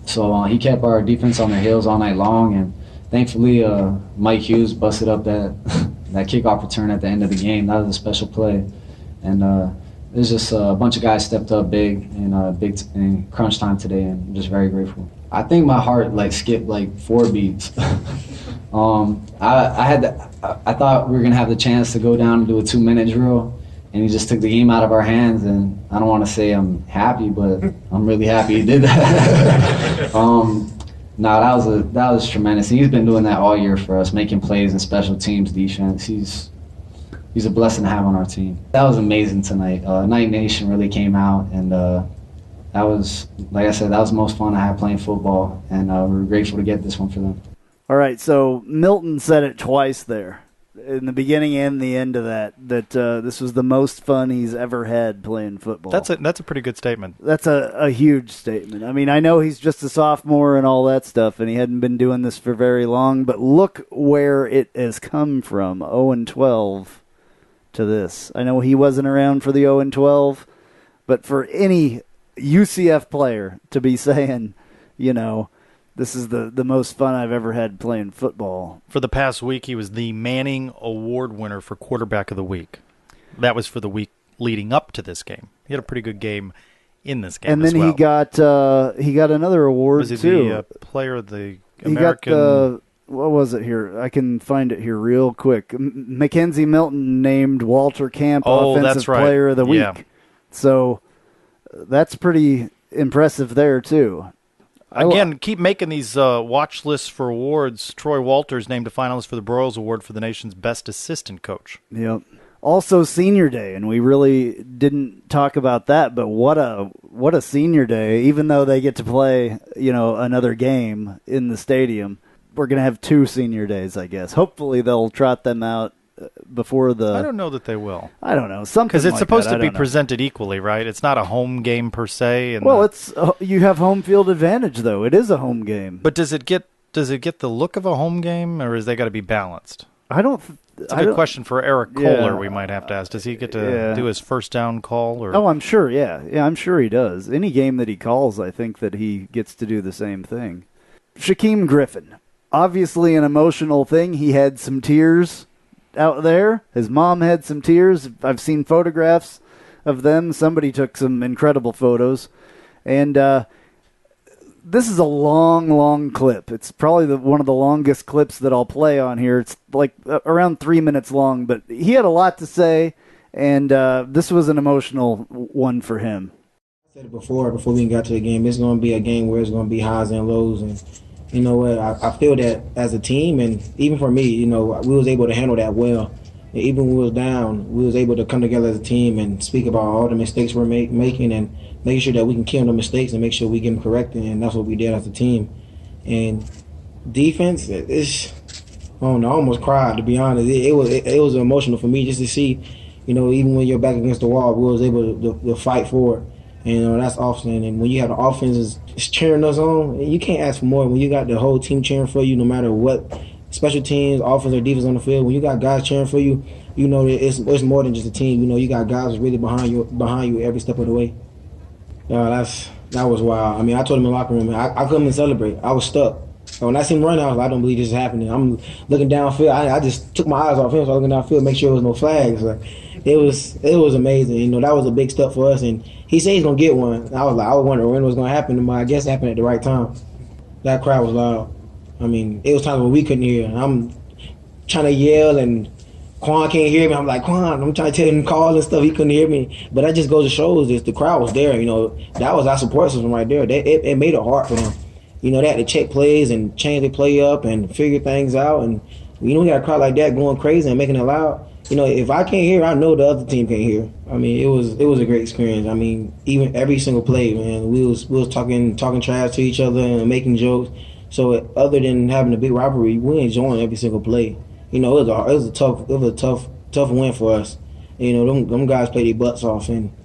So he kept our defense on their heels all night long, and thankfully Mike Hughes busted up that kickoff return at the end of the game. That was a special play, and there's just a bunch of guys stepped up big in crunch time today, and I'm just very grateful. I think my heart skipped 4 beats. I thought we were gonna have the chance to go down and do a 2-minute drill, and he just took the game out of our hands. And I don't want to say I'm happy, but I'm really happy he did that. That was tremendous. He's been doing that all year for us, making plays in special teams, defense. He's a blessing to have on our team. That was amazing tonight. Night Nation really came out, and that was, like I said, that was the most fun I had playing football, and we're grateful to get this one for them. All right, so Milton said it twice there, in the beginning and the end of that this was the most fun he's ever had playing football. That's a pretty good statement. That's a huge statement. I mean, I know he's just a sophomore and all that stuff, and he hadn't been doing this for very long, but look where it has come from, 0-12 to this. I know he wasn't around for the 0-12, but for any UCF player to be saying, this is the most fun I've ever had playing football. For the past week, he was the Manning Award winner for Quarterback of the Week. That was for the week leading up to this game. He had a pretty good game in this game, and then he got another award was he too. The Player of the American. He got the, what was it here? I can find it here real quick. Mackenzie Milton named Walter Camp Offensive Player of the Week. Yeah. So that's pretty impressive there too. Again, keep making these watch lists for awards. Troy Walters named a finalist for the Broyles Award for the nation's best assistant coach. Yep. Also Senior Day, and we really didn't talk about that, but what a Senior Day, even though they get to play, another game in the stadium. We're going to have 2 Senior Days, I guess. Hopefully they'll trot them out before the... I don't know that they will. I don't know. Something because it's like supposed that. to be presented equally, right? It's not a home game per se. Well, it's you have home field advantage, though. It is a home game. But does it get the look of a home game, or is they got to be balanced? It's a good question for Eric Kohler. We might have to ask. Does he get to do his first down call? Or? Oh, I'm sure. Yeah, I'm sure he does. Any game that he calls, I think that he gets to do the same thing. Shaquem Griffin, obviously an emotional thing. He had some tears out there. His mom had some tears. I've seen photographs of them. Somebody took some incredible photos, and this is a long clip. It's probably one of the longest clips that I'll play on here. It's like around 3 minutes long, but he had a lot to say, and this was an emotional one for him. I said it before we even got to the game, it's going to be a game where it's going to be highs and lows, and you know what, I feel that as a team, and even for me, you know, we was able to handle that well. And even when we was down, we was able to come together as a team and speak about all the mistakes we're making and making sure that we can kill the mistakes and make sure we get them corrected, and that's what we did as a team. And defense, I almost cried, to be honest. It was emotional for me just to see, you know, even when you're back against the wall, we was able to fight for it. And, you know, that's awesome. And when you have the offense is cheering us on, you can't ask for more. When you got the whole team cheering for you, no matter what, special teams, offense or defense on the field, when you got guys cheering for you, you know it's more than just a team. You know, you got guys really behind you every step of the way. That was wild. I mean, I told him in the locker room, I couldn't even celebrate. I was stuck. So when I seen him run, I was like, I don't believe this is happening. I'm looking downfield. I just took my eyes off him, so I was looking downfield, make sure there was no flags. It was amazing. You know, that was a big step for us. And he said he's gonna get one. And I was wondering when it was gonna happen, but I guess it happened at the right time. That crowd was loud. I mean, it was times when we couldn't hear. I'm trying to yell, and Quan can't hear me. I'm like, Quan, I'm trying to tell him to call and stuff. He couldn't hear me. But that just goes to show us the crowd was there. You know, that was our support system right there. It made it hard for them. You know, they had to check plays and change the play up and figure things out. And, you know, we got a crowd like that going crazy and making it loud. You know, if I can't hear, I know the other team can't hear. I mean, it was a great experience. I mean, even every single play, man, we was talking trash to each other and making jokes. So other than having a big rivalry, we enjoying every single play. You know, it was a tough win for us. You know, them guys played their butts off, and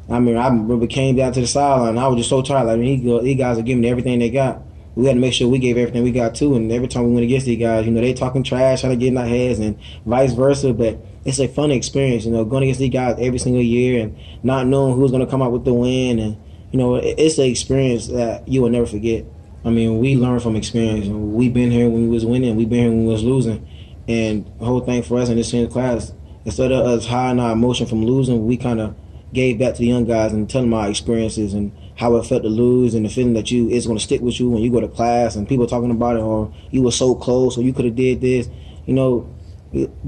I remember came down to the sideline. I was just so tired. Like, these guys are giving everything they got. We had to make sure we gave everything we got too. And every time we went against these guys, you know, they talking trash, trying to get in our heads, and vice versa. But it's a fun experience, you know, going against these guys every single year and not knowing who's going to come out with the win. And you know, it's an experience that you will never forget. I mean, we learn from experience. We've been here when we was winning. We've been here when we was losing. And the whole thing for us in this senior class, instead of us hiding our emotion from losing, we kind of gave back to the young guys and telling them our experiences and how it felt to lose, and the feeling that it's going to stick with you when you go to class and people talking about it, or you were so close or you could have did this. You know,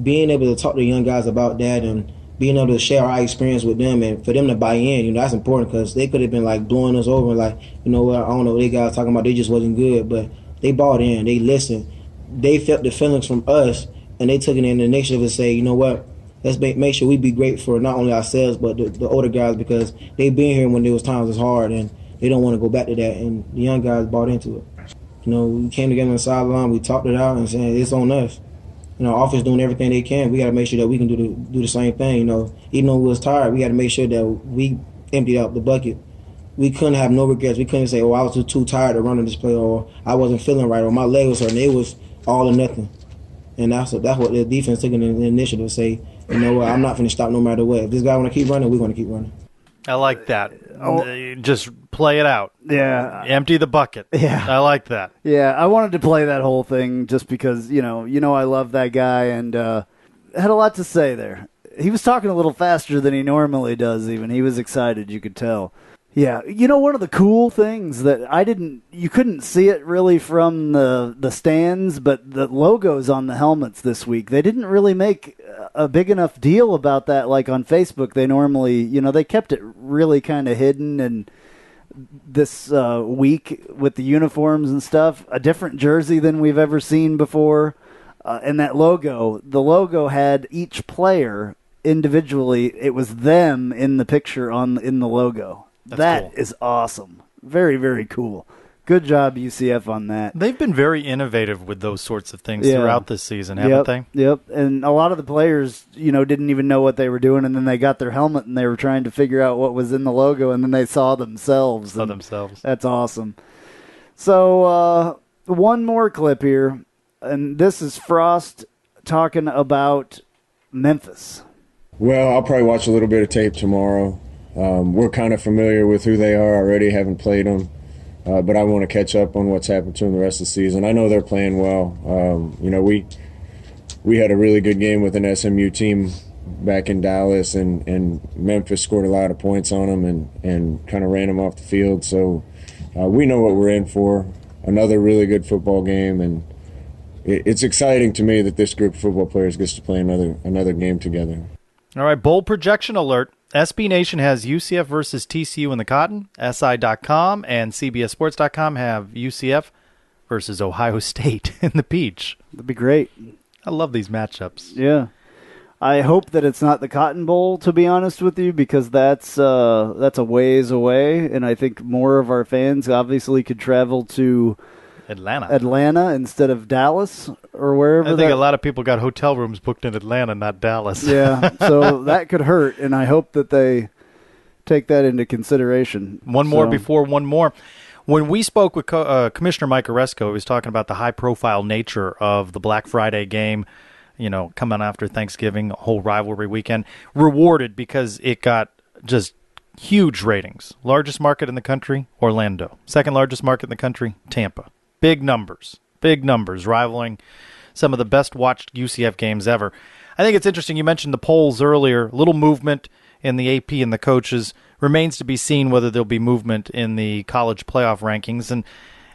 being able to talk to the young guys about that and being able to share our experience with them and for them to buy in, you know, that's important, because they could have been like blowing us over, like, you know what, I don't know what they guys talking about, they just wasn't good. But they bought in, they listened, they felt the feelings from us, and they took it in the initiative to say, you know what, let's make sure we be great for not only ourselves but the older guys, because they've been here when there was times it's hard and they don't want to go back to that, and the young guys bought into it. You know, we came together on the sideline, we talked it out and said it's on us. You know, offense doing everything they can. We got to make sure that we can do the same thing. You know, even though we was tired, we got to make sure that we emptied out the bucket. We couldn't have no regrets. We couldn't say, "Oh, I was too tired to run on this play," or "I wasn't feeling right," or "My leg was hurting." It was all or nothing, and that's what the defense took in the initiative to say, "You know what? I'm not going to stop no matter what. If this guy want to keep running, we're going to keep running." I like that. Just play it out. Yeah. Empty the bucket. Yeah. I like that. Yeah, I wanted to play that whole thing just because, you know I love that guy, and had a lot to say there. He was talking a little faster than he normally does even. He was excited, you could tell. Yeah, you know, one of the cool things that you couldn't see it really from the stands, but the logos on the helmets this week, they didn't really make a big enough deal about that like on Facebook. They normally, you know, they kept it really kind of hidden, and this week with the uniforms and stuff, a different jersey than we've ever seen before, and that logo, the logo had each player individually, it was them in the picture in the logo. That cool. Is awesome. Very, very cool. Good job, UCF, on that. They've been very innovative with those sorts of things throughout this season, haven't they? Yep. And a lot of the players, you know, didn't even know what they were doing, and then they got their helmet and they were trying to figure out what was in the logo, and then they saw themselves. That's awesome. So one more clip here, and this is Frost talking about Memphis? Well, I'll probably watch a little bit of tape tomorrow. We're kind of familiar with who they are already, haven't played them. But I want to catch up on what's happened to them the rest of the season. I know they're playing well. We had a really good game with an SMU team back in Dallas, and Memphis scored a lot of points on them and kind of ran them off the field. So we know what we're in for, another really good football game, and it's exciting to me that this group of football players gets to play another game together. All right, bold projection alert. SB Nation has UCF versus TCU in the Cotton. SI.com and CBSSports.com have UCF versus Ohio State in the Peach. That'd be great. I love these matchups. Yeah. I hope that it's not the Cotton Bowl, to be honest with you, because that's a ways away, and I think more of our fans obviously could travel to Atlanta instead of Dallas or wherever. I think a lot of people got hotel rooms booked in Atlanta, not Dallas. Yeah, so that could hurt, and I hope that they take that into consideration. One more. When we spoke with Commissioner Mike Oresco, he was talking about the high-profile nature of the Black Friday game, coming after Thanksgiving, a whole rivalry weekend, rewarded because it got just huge ratings. Largest market in the country, Orlando. Second largest market in the country, Tampa. Big numbers, rivaling some of the best-watched UCF games ever. I think it's interesting. You mentioned the polls earlier. Little movement in the AP and the coaches. Remains to be seen whether there'll be movement in the college playoff rankings.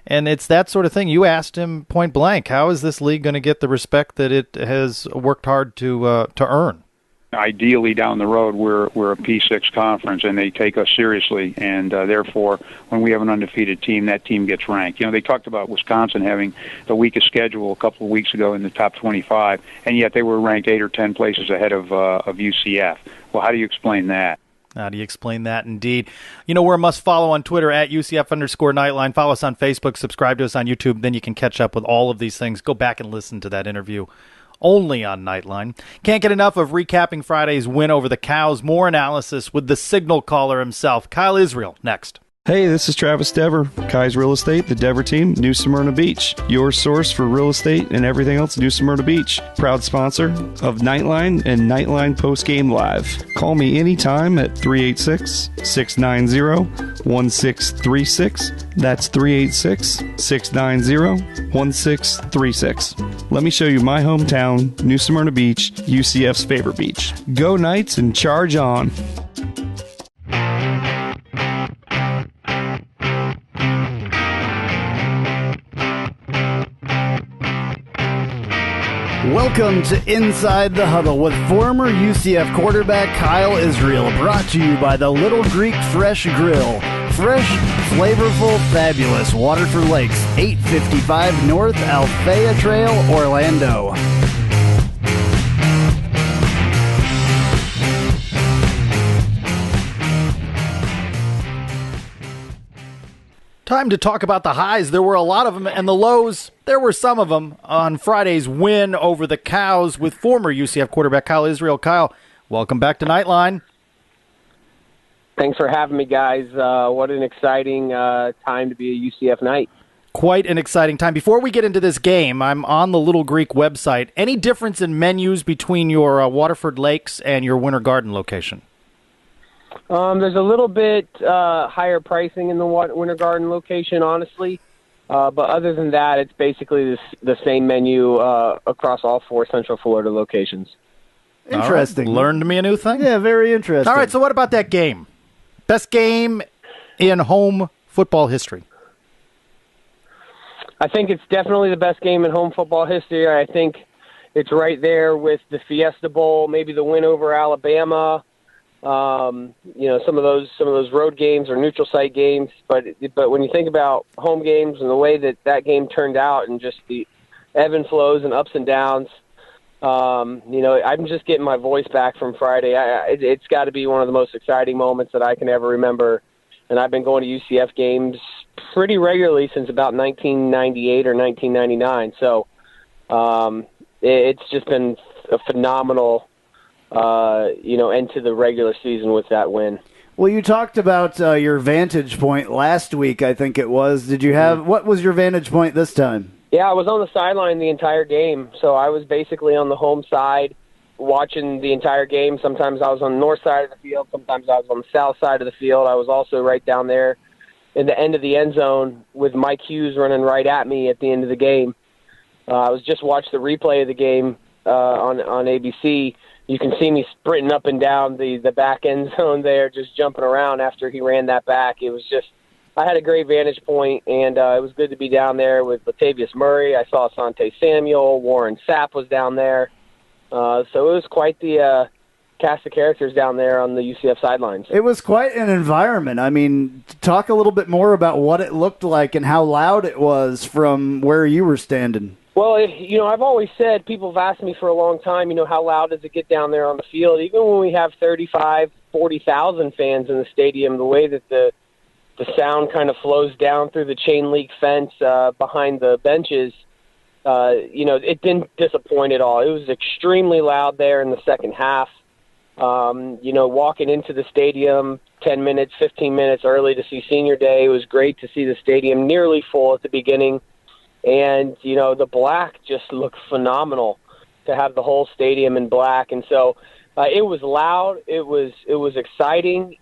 And it's that sort of thing. You asked him point blank, how is this league going to get the respect that it has worked hard to earn? Ideally, down the road, we're a P6 conference, and they take us seriously. And therefore, when we have an undefeated team, that team gets ranked. They talked about Wisconsin having the weakest schedule a couple of weeks ago in the top 25, and yet they were ranked 8 or 10 places ahead of UCF. Well, how do you explain that? How do you explain that, indeed? We're a must-follow on Twitter, at UCF_Knightline. Follow us on Facebook. Subscribe to us on YouTube. Then you can catch up with all of these things. Go back and listen to that interview only on Knightline. Can't get enough of recapping Friday's win over the Cows. More analysis with the signal caller himself, Kyle Israel, next. Hey, this is Travis Dever, Kai's Real Estate, the Dever team, New Smyrna Beach. Your source for real estate and everything else New Smyrna Beach. Proud sponsor of Knightline and Knightline Postgame Live. Call me anytime at 386-690-1636. That's 386-690-1636. Let me show you my hometown, New Smyrna Beach, UCF's favorite beach. Go Knights and charge on. Welcome to Inside the Huddle with former UCF quarterback Kyle Israel, brought to you by the Little Greek Fresh Grill. Fresh, flavorful, fabulous. Waterford Lakes, 855 North Althea Trail, Orlando. Time to talk about the highs. There were a lot of them, and the lows, there were some of them on Friday's win over the Cows with former UCF quarterback Kyle Israel. Kyle, welcome back to Knightline. Thanks for having me, guys. What an exciting time to be a UCF Knight. Quite an exciting time. Before we get into this game, I'm on the Little Greek website. Any difference in menus between your Waterford Lakes and your Winter Garden location? There's a little bit higher pricing in the Winter Garden location, honestly. But other than that, it's basically the same menu across all 4 Central Florida locations. Interesting. Right. Learned me a new thing. Yeah, very interesting. All right, so what about that game? Best game in home football history. I think it's definitely the best game in home football history. I think it's right there with the Fiesta Bowl, maybe the win over Alabama. Some of those road games or neutral site games, but when you think about home games and the way that game turned out and just the ebb and flows and ups and downs, I'm just getting my voice back from Friday. It's got to be one of the most exciting moments that I can ever remember, and I've been going to UCF games pretty regularly since about 1998 or 1999. So it's just been a phenomenal end to the regular season with that win. Well, you talked about your vantage point last week, I think it was. Did you have what was your vantage point this time? Yeah, I was on the sideline the entire game, so I was basically on the home side watching the entire game. Sometimes I was on the north side of the field. Sometimes I was on the south side of the field. I was also right down there in the end of the end zone with Mike Hughes running right at me at the end of the game. I was just watching the replay of the game on ABC. You can see me sprinting up and down the back end zone there, just jumping around after he ran that back. It was just, I had a great vantage point, and it was good to be down there with Latavius Murray. I saw Asante Samuel. Warren Sapp was down there. So it was quite the cast of characters down there on the UCF sidelines. It was quite an environment. I mean, talk a little bit more about what it looked like and how loud it was from where you were standing. Well, I've always said, people have asked me for a long time, how loud does it get down there on the field? Even when we have 35, 40,000 fans in the stadium, the way that the sound kind of flows down through the chain link fence behind the benches, it didn't disappoint at all. It was extremely loud there in the second half. Walking into the stadium 10 minutes, 15 minutes early to see Senior Day, it was great to see the stadium nearly full at the beginning. And, the black just looked phenomenal to have the whole stadium in black. And so it was loud. It was exciting.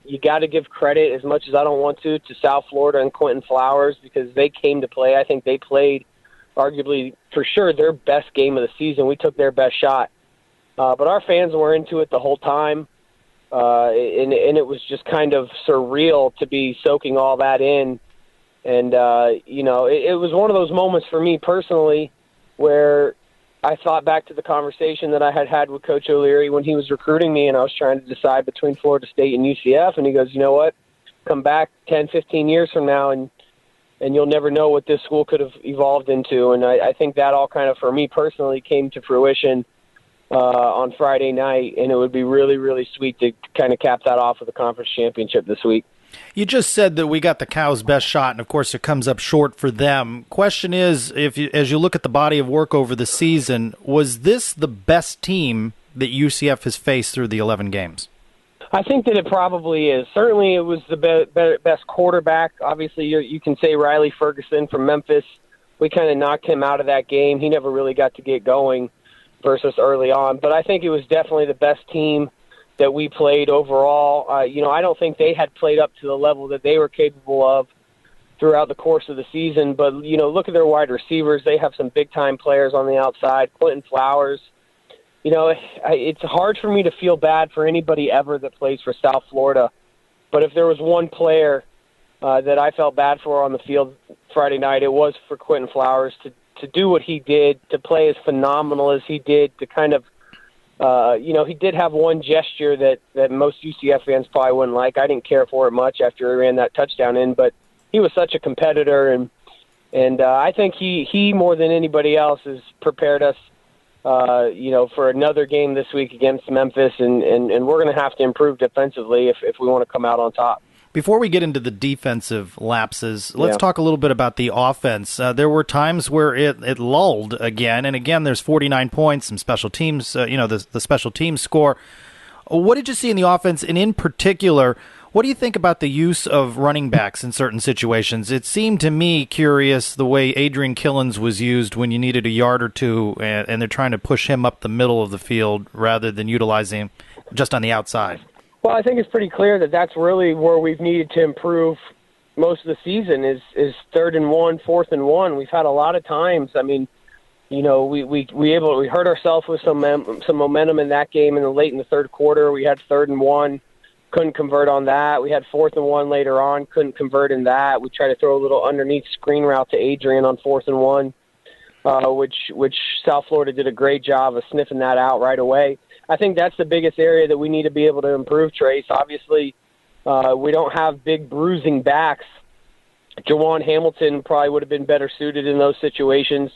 You got to give credit, as much as I don't want to South Florida and Quentin Flowers, because they came to play. I think they played arguably, for sure, their best game of the season. We took their best shot. But our fans were into it the whole time. And it was just kind of surreal to be soaking all that in. And, it was one of those moments for me personally where I thought back to the conversation that I had with Coach O'Leary when he was recruiting me, and I was trying to decide between Florida State and UCF. And he goes, you know what, come back 10, 15 years from now, and you'll never know what this school could have evolved into. And I think that all kind of, for me personally, came to fruition on Friday night, and it would be really, really sweet to kind of cap that off with a conference championship this week. You just said that we got the Cows' best shot, and of course it comes up short for them. Question is, as you look at the body of work over the season, was this the best team that UCF has faced through the 11 games? I think that it probably is. Certainly it was the best quarterback. Obviously you can say Riley Ferguson from Memphis. We kind of knocked him out of that game. He never really got to get going versus early on. But I think it was definitely the best team that we played overall. I don't think they had played up to the level that they were capable of throughout the course of the season. But, look at their wide receivers. They have some big-time players on the outside. Quentin Flowers. It's hard for me to feel bad for anybody ever that plays for South Florida. But if there was one player that I felt bad for on the field Friday night, it was for Quentin Flowers to do what he did, to play as phenomenal as he did, to kind of he did have one gesture that most UCF fans probably wouldn't like. I didn't care for it much after he ran that touchdown in, but he was such a competitor, and I think he more than anybody else has prepared us, for another game this week against Memphis, and we're going to have to improve defensively if we want to come out on top. Before we get into the defensive lapses, let's talk a little bit about the offense. There were times where it lulled again, and again, there's 49 points, some special teams, the special teams score. What did you see in the offense, and in particular, what do you think about the use of running backs in certain situations? It seemed to me curious the way Adrian Killens was used when you needed a yard or two, and they're trying to push him up the middle of the field rather than utilizing him just on the outside. Well, I think it's pretty clear that that's really where we've needed to improve most of the season is 3rd and 1, 4th and 1. We've had a lot of times. I mean, we hurt ourselves with some momentum in that game late in the third quarter. We had 3rd and 1, couldn't convert on that. We had 4th and 1 later on, couldn't convert in that. We tried to throw a little underneath screen route to Adrian on 4th and 1, which South Florida did a great job of sniffing that out right away. I think that's the biggest area that we need to be able to improve, Trace. Obviously, we don't have big bruising backs. Jawan Hamilton probably would have been better suited in those situations.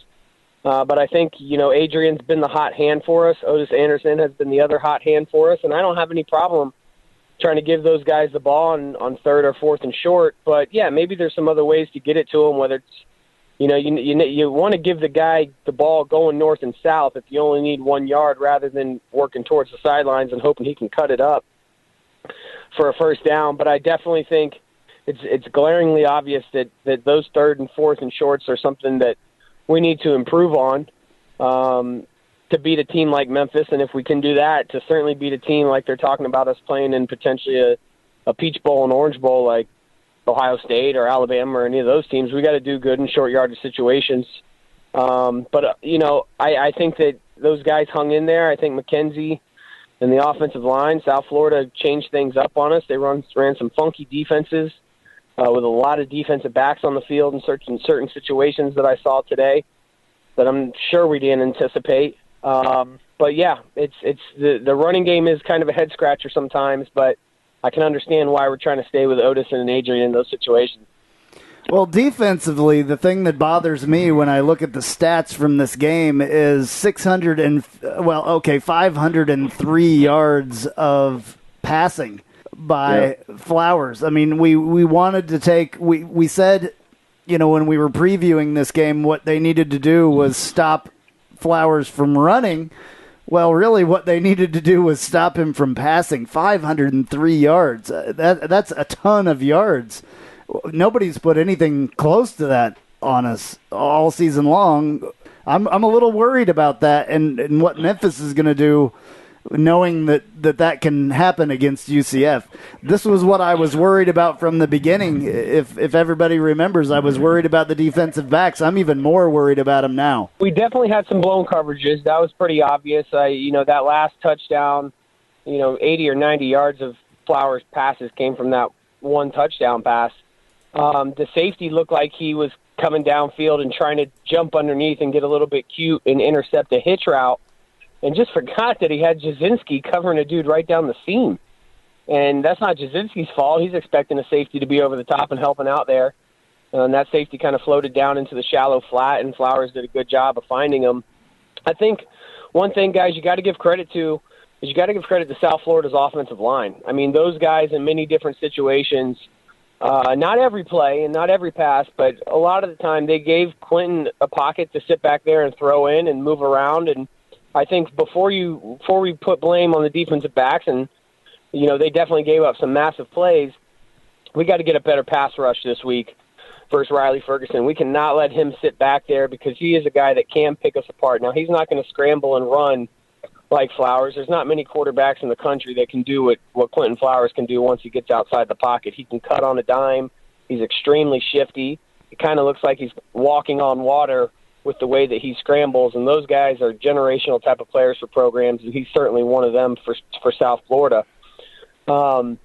But I think, Adrian's been the hot hand for us. Otis Anderson has been the other hot hand for us. And I don't have any problem trying to give those guys the ball on 3rd or 4th and short. But, yeah, maybe there's some other ways to get it to them, whether it's, you want to give the guy the ball going north and south if you only need 1 yard rather than working towards the sidelines and hoping he can cut it up for a first down. But I definitely think it's glaringly obvious that those 3rd and 4th and shorts are something that we need to improve on to beat a team like Memphis. And if we can do that, to certainly beat a team like they're talking about us playing in potentially a Peach Bowl and Orange Bowl like Ohio State or Alabama or any of those teams, we got to do good in short yardage situations. But I think that those guys hung in there. I think McKenzie and the offensive line, South Florida changed things up on us. They ran some funky defenses with a lot of defensive backs on the field in certain situations that I saw today that I'm sure we didn't anticipate. But yeah, it's the running game is kind of a head scratcher sometimes, but I can understand why we're trying to stay with Otis and Adrian in those situations. Well, defensively, the thing that bothers me when I look at the stats from this game is 503 yards of passing by Flowers. I mean, we wanted to take, we said, when we were previewing this game, what they needed to do was stop Flowers from running. Well, really what they needed to do was stop him from passing. 503 yards. That's a ton of yards. Nobody's put anything close to that on us all season long. I'm a little worried about that and what Memphis is going to do, knowing that can happen against UCF. This was what I was worried about from the beginning. If everybody remembers, I was worried about the defensive backs. I'm even more worried about them now. We definitely had some blown coverages. That was pretty obvious. That last touchdown, 80 or 90 yards of Flowers' passes came from that one touchdown pass. The safety looked like he was coming downfield and trying to jump underneath and get a little bit cute and intercept a hitch route, and just forgot that he had Jasinski covering a dude right down the seam. And that's not Jasinski's fault. He's expecting a safety to be over the top and helping out there. And that safety kind of floated down into the shallow flat, and Flowers did a good job of finding him. I think one thing, guys, you got to give credit to is you got to give credit to South Florida's offensive line. I mean, those guys in many different situations, not every play and not every pass, but a lot of the time they gave Quentin a pocket to sit back there and throw in and move around. And I think before we put blame on the defensive backs, and they definitely gave up some massive plays, we got to get a better pass rush this week versus Riley Ferguson. We cannot let him sit back there because he is a guy that can pick us apart. Now, he's not going to scramble and run like Flowers. There's not many quarterbacks in the country that can do what Quentin Flowers can do once he gets outside the pocket. He can cut on a dime. He's extremely shifty. It kind of looks like he's walking on water with the way that he scrambles, and those guys are generational type of players for programs, and he's certainly one of them for South Florida. But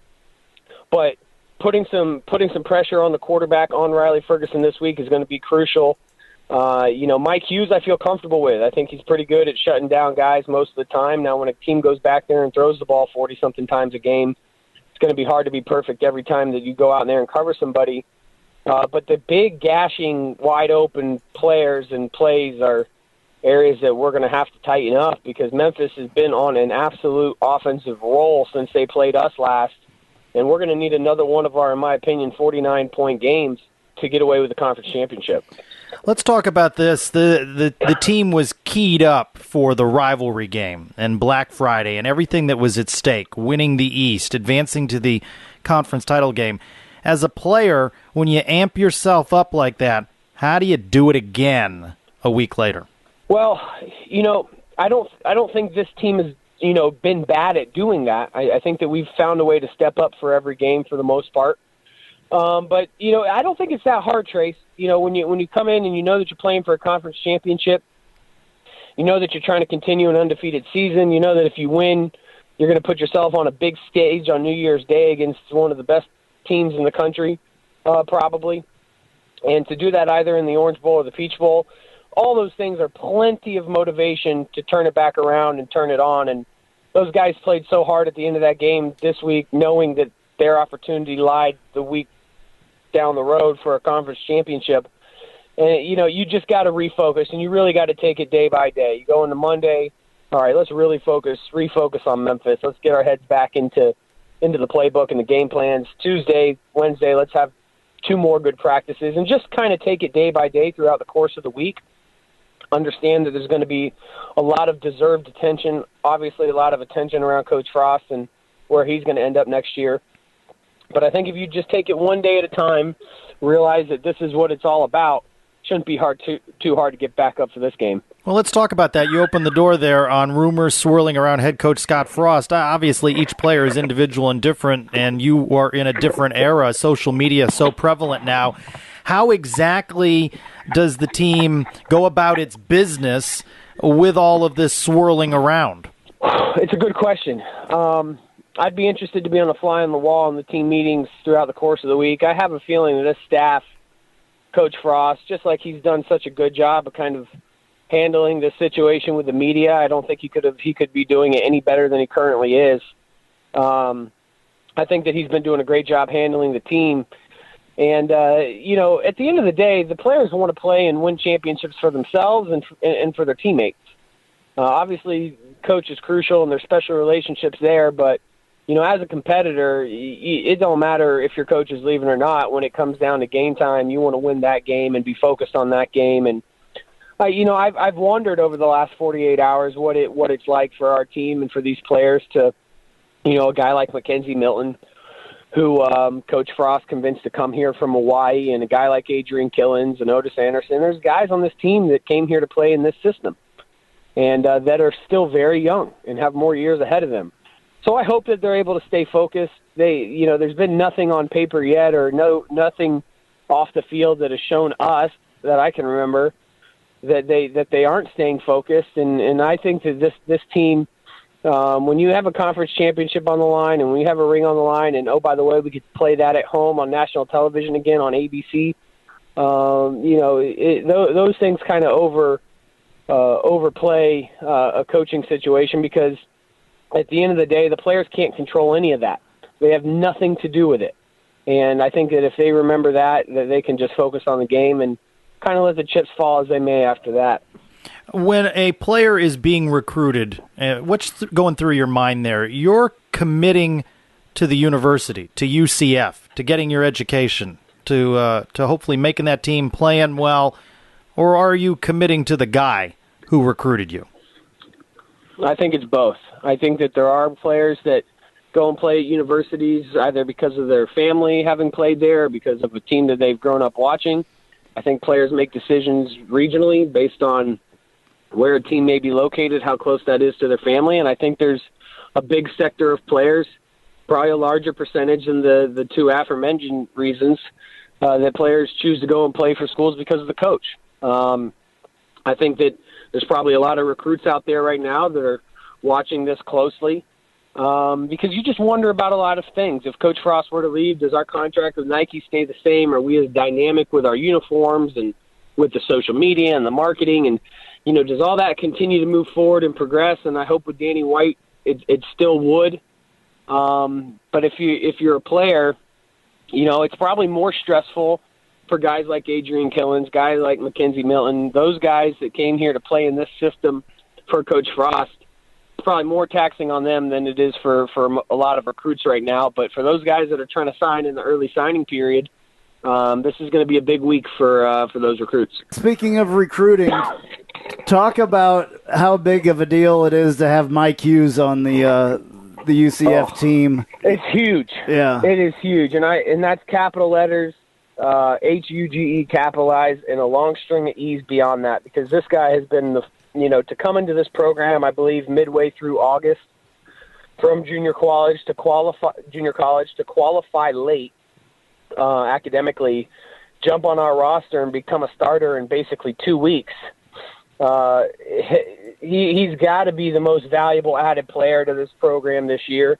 putting some pressure on the quarterback on Riley Ferguson this week is going to be crucial. Mike Hughes I feel comfortable with. I think he's pretty good at shutting down guys most of the time. Now, when a team goes back there and throws the ball 40-something times a game, it's going to be hard to be perfect every time that you go out there and cover somebody. But the big, gashing, wide-open players and plays are areas that we're going to have to tighten up because Memphis has been on an absolute offensive roll since they played us last, and we're going to need another one of our, in my opinion, 49-point games to get away with the conference championship. Let's talk about this. The team was keyed up for the rivalry game and Black Friday and everything that was at stake, winning the East, advancing to the conference title game. As a player, when you amp yourself up like that, how do you do it again a week later? Well, I don't think this team has, been bad at doing that. I think that we've found a way to step up for every game for the most part. But I don't think it's that hard, Trace. When you come in and you know that you're playing for a conference championship, you know that you're trying to continue an undefeated season. You know that if you win, you're going to put yourself on a big stage on New Year's Day against one of the best teams in the country, probably. And to do that either in the Orange Bowl or the Peach Bowl, all those things are plenty of motivation to turn it back around and turn it on. And those guys played so hard at the end of that game this week, knowing that their opportunity lied the week down the road for a conference championship. And, you just got to refocus, and you really got to take it day by day. You go into Monday, all right, let's really refocus on Memphis. Let's get our heads back into the playbook and the game plans. Tuesday, Wednesday, let's have 2 more good practices and just kind of take it day by day throughout the course of the week. Understand that there's going to be a lot of deserved attention, obviously a lot of attention around Coach Frost and where he's going to end up next year. But I think if you just take it one day at a time, realize that this is what it's all about, shouldn't be too hard to get back up for this game. Well, let's talk about that. You opened the door there on rumors swirling around head coach Scott Frost. Obviously, each player is individual and different, and you are in a different era. Social media is so prevalent now. How exactly does the team go about its business with all of this swirling around? It's a good question. I'd be interested to be on the fly on the wall in the team meetings throughout the course of the week. I have a feeling that this staff, Coach Frost, just like he's done such a good job of kind of handling this situation with the media, I don't think he could be doing it any better than he currently is. I think that he's been doing a great job handling the team. And, at the end of the day, the players want to play and win championships for themselves and for their teammates. Obviously, coach is crucial and there's special relationships there, but, as a competitor, it don't matter if your coach is leaving or not. When it comes down to game time, you want to win that game and be focused on that game. And, I've wondered over the last 48 hours what it's like for our team and for these players to, a guy like Mackenzie Milton, who Coach Frost convinced to come here from Hawaii, and a guy like Adrian Killens and Otis Anderson. There's guys on this team that came here to play in this system and that are still very young and have more years ahead of them. So I hope that they're able to stay focused. There's been nothing on paper yet or nothing off the field that has shown us that I can remember that they aren't staying focused. And I think that this team, when you have a conference championship on the line and when you have a ring on the line, and, oh, by the way, we could play that at home on national television again on ABC, those things kind of overplay a coaching situation, because at the end of the day, the players can't control any of that. They have nothing to do with it. And I think that if they remember that they can just focus on the game and kind of let the chips fall as they may after that. When a player is being recruited, what's going through your mind there? You're committing to the university, to UCF, to getting your education, to hopefully making that team playing well, or are you committing to the guy who recruited you? I think it's both. I think that there are players that go and play at universities either because of their family having played there or because of a team that they've grown up watching. I think players make decisions regionally based on where a team may be located, how close that is to their family. And I think there's a big sector of players, probably a larger percentage than the two aforementioned reasons, that players choose to go and play for schools because of the coach. I think that there's probably a lot of recruits out there right now that are watching this closely because you just wonder about a lot of things. If Coach Frost were to leave, does our contract with Nike stay the same? Are we as dynamic with our uniforms and with the social media and the marketing? And, does all that continue to move forward and progress? And I hope with Danny White, it still would. But if you're a player, it's probably more stressful for guys like Adrian Killens, guys like Mackenzie Milton, those guys that came here to play in this system for Coach Frost. It's probably more taxing on them than it is for a lot of recruits right now. But for those guys that are trying to sign in the early signing period, this is going to be a big week for those recruits. Speaking of recruiting, talk about how big of a deal it is to have Mike Hughes on the UCF team. It's huge. Yeah, it is huge, and that's capital letters, HUGE capitalized, and a long string of E's beyond that, because this guy has been to come into this program, I believe midway through August, from junior college to qualify late academically, jump on our roster and become a starter in basically 2 weeks. He's got to be the most valuable added player to this program this year.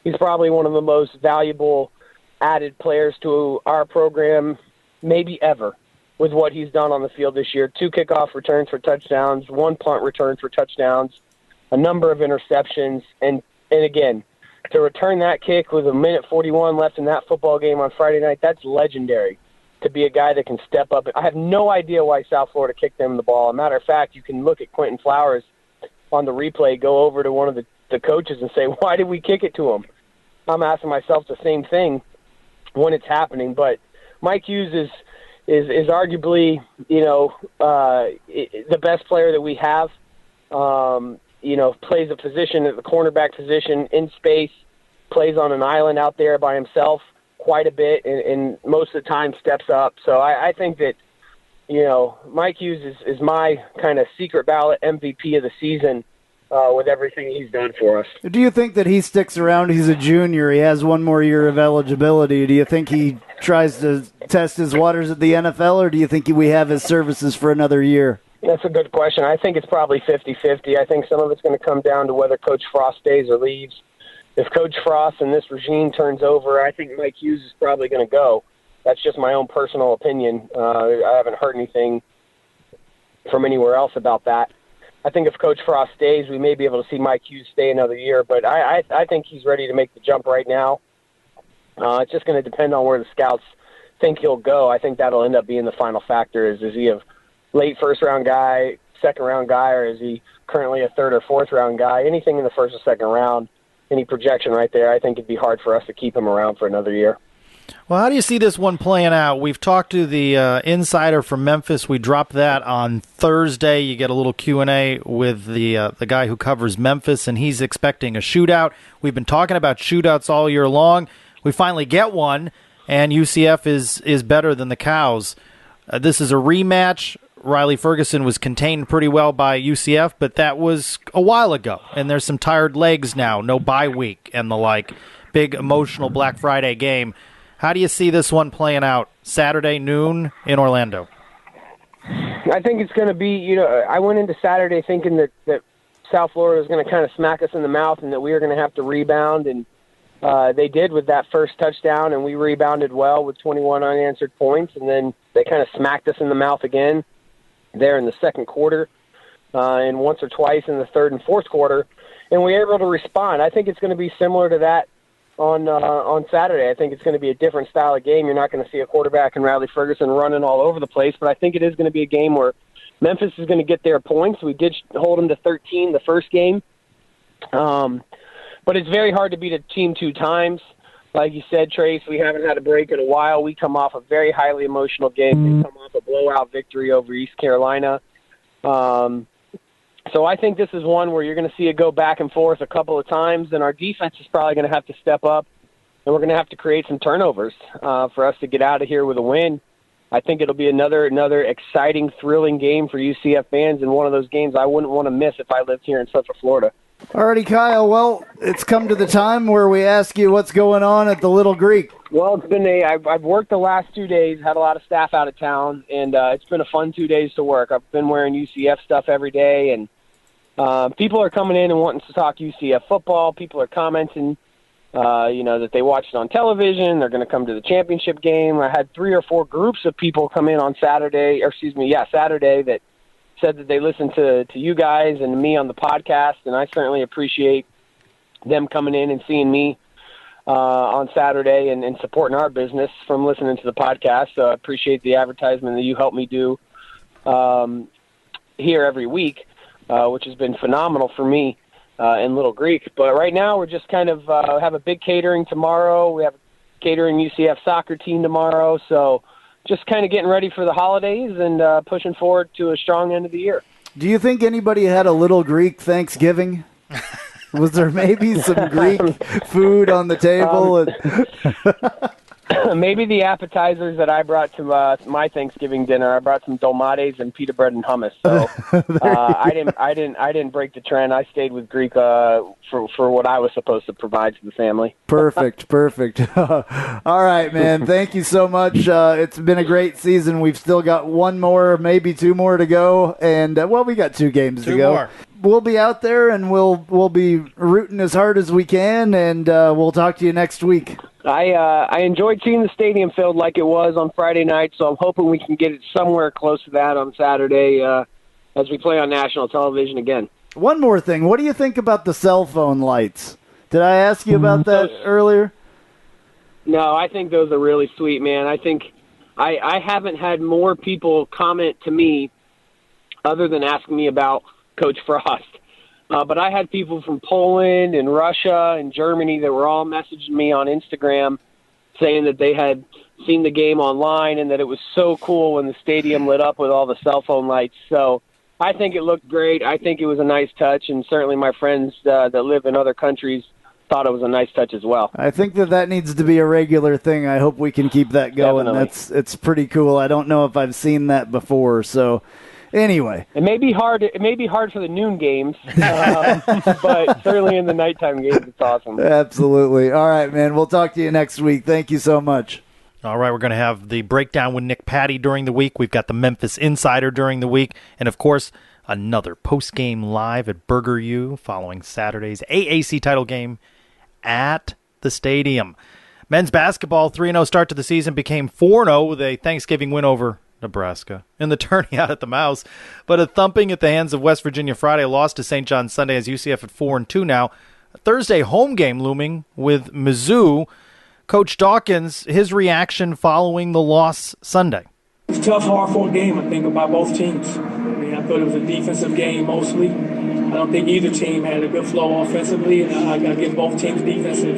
He's probably one of the most valuable added players to our program maybe ever, with what he's done on the field this year. 2 kickoff returns for touchdowns, 1 punt return for touchdowns, a number of interceptions, and again, to return that kick with 1:41 left in that football game on Friday night, that's legendary. To be a guy that can step up. I have no idea why South Florida kicked them the ball. As a matter of fact, you can look at Quentin Flowers on the replay, go over to one of the coaches and say, why did we kick it to him? I'm asking myself the same thing when it's happening. But Mike Hughes is arguably, the best player that we have. Plays a position at the cornerback position in space, plays on an island out there by himself quite a bit, and most of the time steps up. So I think that Mike Hughes is my kind of secret ballot MVP of the season with everything he's done for us. Do you think that he sticks around? He's a junior. He has one more year of eligibility. Do you think he tries to test his waters at the NFL, or do you think we have his services for another year? That's a good question. I think it's probably 50-50. I think some of it's going to come down to whether Coach Frost stays or leaves. If Coach Frost and this regime turns over, I think Mike Hughes is probably going to go. That's just my own personal opinion. I haven't heard anything from anywhere else about that. I think if Coach Frost stays, we may be able to see Mike Hughes stay another year. But I think he's ready to make the jump right now. It's just going to depend on where the scouts think he'll go. I think that'll end up being the final factor. Is he a late first-round guy, second-round guy, or is he currently a third- or fourth-round guy? Anything in the first or second round, any projection right there, I think it'd be hard for us to keep him around for another year. Well, how do you see this one playing out? We've talked to the insider from Memphis. We dropped that on Thursday. You get a little Q&A with the guy who covers Memphis, and he's expecting a shootout. We've been talking about shootouts all year long. We finally get one, and UCF is better than the Cows. This is a rematch. Riley Ferguson was contained pretty well by UCF, but that was a while ago, and there's some tired legs now, no bye week and the like. Big emotional Black Friday game. How do you see this one playing out Saturday noon in Orlando? I think it's going to be, I went into Saturday thinking that South Florida was going to kind of smack us in the mouth and that we were going to have to rebound, and they did with that first touchdown, and we rebounded well with 21 unanswered points, and then they kind of smacked us in the mouth again there in the second quarter and once or twice in the third and fourth quarter, and we were able to respond. I think it's going to be similar to that on Saturday. I think it's going to be a different style of game. You're not going to see a quarterback in Riley Ferguson running all over the place, but I think it is going to be a game where Memphis is going to get their points. We did hold them to 13 the first game, but it's very hard to beat a team two times. Like you said, Trace, we haven't had a break in a while. We come off a very highly emotional game. They come off a blowout victory over East Carolina. So I think this is one where you're going to see it go back and forth a couple of times, and our defense is probably going to have to step up, and we're going to have to create some turnovers for us to get out of here with a win. I think it'll be another exciting, thrilling game for UCF fans, and one of those games I wouldn't want to miss if I lived here in Central Florida. Alrighty, Kyle. Well, it's come to the time where we ask you what's going on at the Little Greek. Well, it's been I've worked the last 2 days, had a lot of staff out of town, and it's been a fun 2 days to work. I've been wearing UCF stuff every day, and people are coming in and wanting to talk UCF football. People are commenting, that they watched it on television. They're going to come to the championship game. I had 3 or 4 groups of people come in on Saturday that said that they listened to you guys and me on the podcast, and I certainly appreciate them coming in and seeing me on Saturday and supporting our business from listening to the podcast. So I appreciate the advertisement that you help me do here every week, which has been phenomenal for me in Little Greek. But right now we're just kind of have a big catering tomorrow. We have a catering UCF soccer team tomorrow. So just kind of getting ready for the holidays and pushing forward to a strong end of the year. Do you think anybody had a Little Greek Thanksgiving? Was there maybe some Greek food on the table? Maybe the appetizers that I brought to my Thanksgiving dinner. I brought some dolmades and pita bread and hummus. So I didn't break the trend. I stayed with Greek for what I was supposed to provide to the family. Perfect. All right, man. Thank you so much. It's been a great season. We've still got 1 more, maybe 2 more to go, and we got 2 games to go. 2 more. We'll be out there and we'll be rooting as hard as we can, and we'll talk to you next week. I enjoyed seeing the stadium filled like it was on Friday night, so I'm hoping we can get it somewhere close to that on Saturday as we play on national television again. One more thing. What do you think about the cell phone lights? Did I ask you about that earlier? No, I think those are really sweet, man. I think I haven't had more people comment to me other than asking me about Coach Frost. But I had people from Poland and Russia and Germany that were all messaging me on Instagram saying that they had seen the game online and that it was so cool when the stadium lit up with all the cell phone lights. So I think it looked great. I think it was a nice touch, and certainly my friends that live in other countries thought it was a nice touch as well. I think that needs to be a regular thing. I hope we can keep that going. Definitely. It's pretty cool. I don't know if I've seen that before. So anyway, it may be hard. It may be hard for the noon games, but certainly in the nighttime games, it's awesome. Absolutely. All right, man. We'll talk to you next week. Thank you so much. All right, we're going to have the breakdown with Nick Patty during the week. We've got the Memphis Insider during the week, and of course, another post-game live at Burger U following Saturday's AAC title game at the stadium. Men's basketball 3-0 start to the season became 4-0 with a Thanksgiving win over Nebraska in the turnout at the Mouse, but a thumping at the hands of West Virginia Friday, lost to St. John's Sunday as UCF at 4-2 now. A Thursday home game looming with Mizzou. Coach Dawkins, his reaction following the loss Sunday. It's a tough, hard-fought game, I think, by both teams. I thought it was a defensive game mostly. I don't think either team had a good flow offensively, and I got to give both teams defensive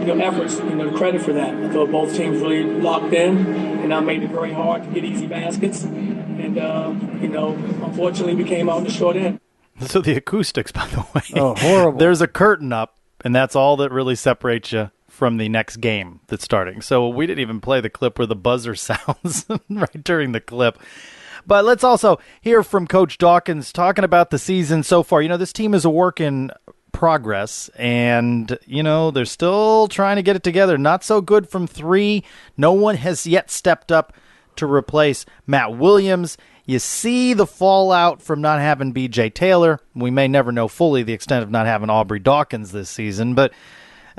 efforts credit for that. I thought both teams really locked in, and I made it very hard to get easy baskets. And, unfortunately, we came out in the short end. So the acoustics, by the way. Oh, horrible. There's a curtain up, and that's all that really separates you from the next game that's starting. So we didn't even play the clip where the buzzer sounds right during the clip. But let's also hear from Coach Dawkins talking about the season so far. This team is a work in progress, and, they're still trying to get it together. Not so good from three. No one has yet stepped up to replace Matt Williams. You see the fallout from not having B.J. Taylor. We may never know fully the extent of not having Aubrey Dawkins this season, but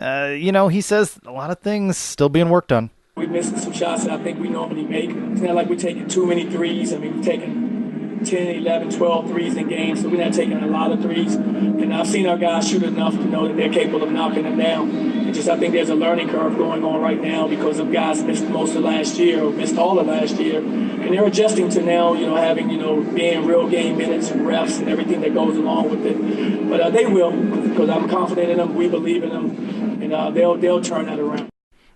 he says a lot of things still being worked on. We're missing some shots that I think we normally make. It's not like we're taking too many threes. I mean, we're taking 10, 11, 12 threes in games, so we're not taking a lot of threes. And I've seen our guys shoot enough to know that they're capable of knocking them down. I think there's a learning curve going on right now because of guys missed most of last year or missed all of last year. And they're adjusting to now, having, being real game minutes and refs and everything that goes along with it. But they will, because I'm confident in them. We believe in them. And they'll turn that around.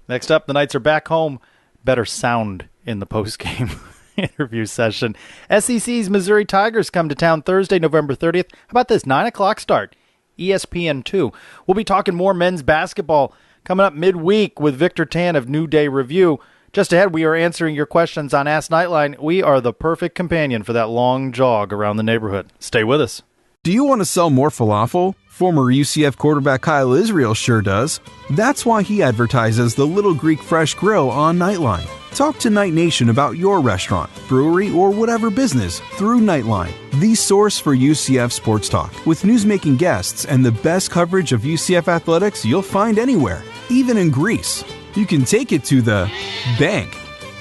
Next up, the Knights are back home. Better sound in the post-game interview session. SEC's Missouri Tigers come to town Thursday, November 30th. How about this? 9 o'clock start. ESPN2. We'll be talking more men's basketball coming up midweek with Victor Tan of New Day Review. Just ahead, we are answering your questions on Ask Knightline. We are the perfect companion for that long jog around the neighborhood. Stay with us. Do you want to sell more falafel? Former UCF quarterback Kyle Israel sure does. That's why he advertises the Little Greek Fresh Grill on Knightline. Talk to Night Nation about your restaurant, brewery, or whatever business through Knightline, the source for UCF sports talk. With newsmaking guests and the best coverage of UCF athletics you'll find anywhere, even in Greece. You can take it to the bank.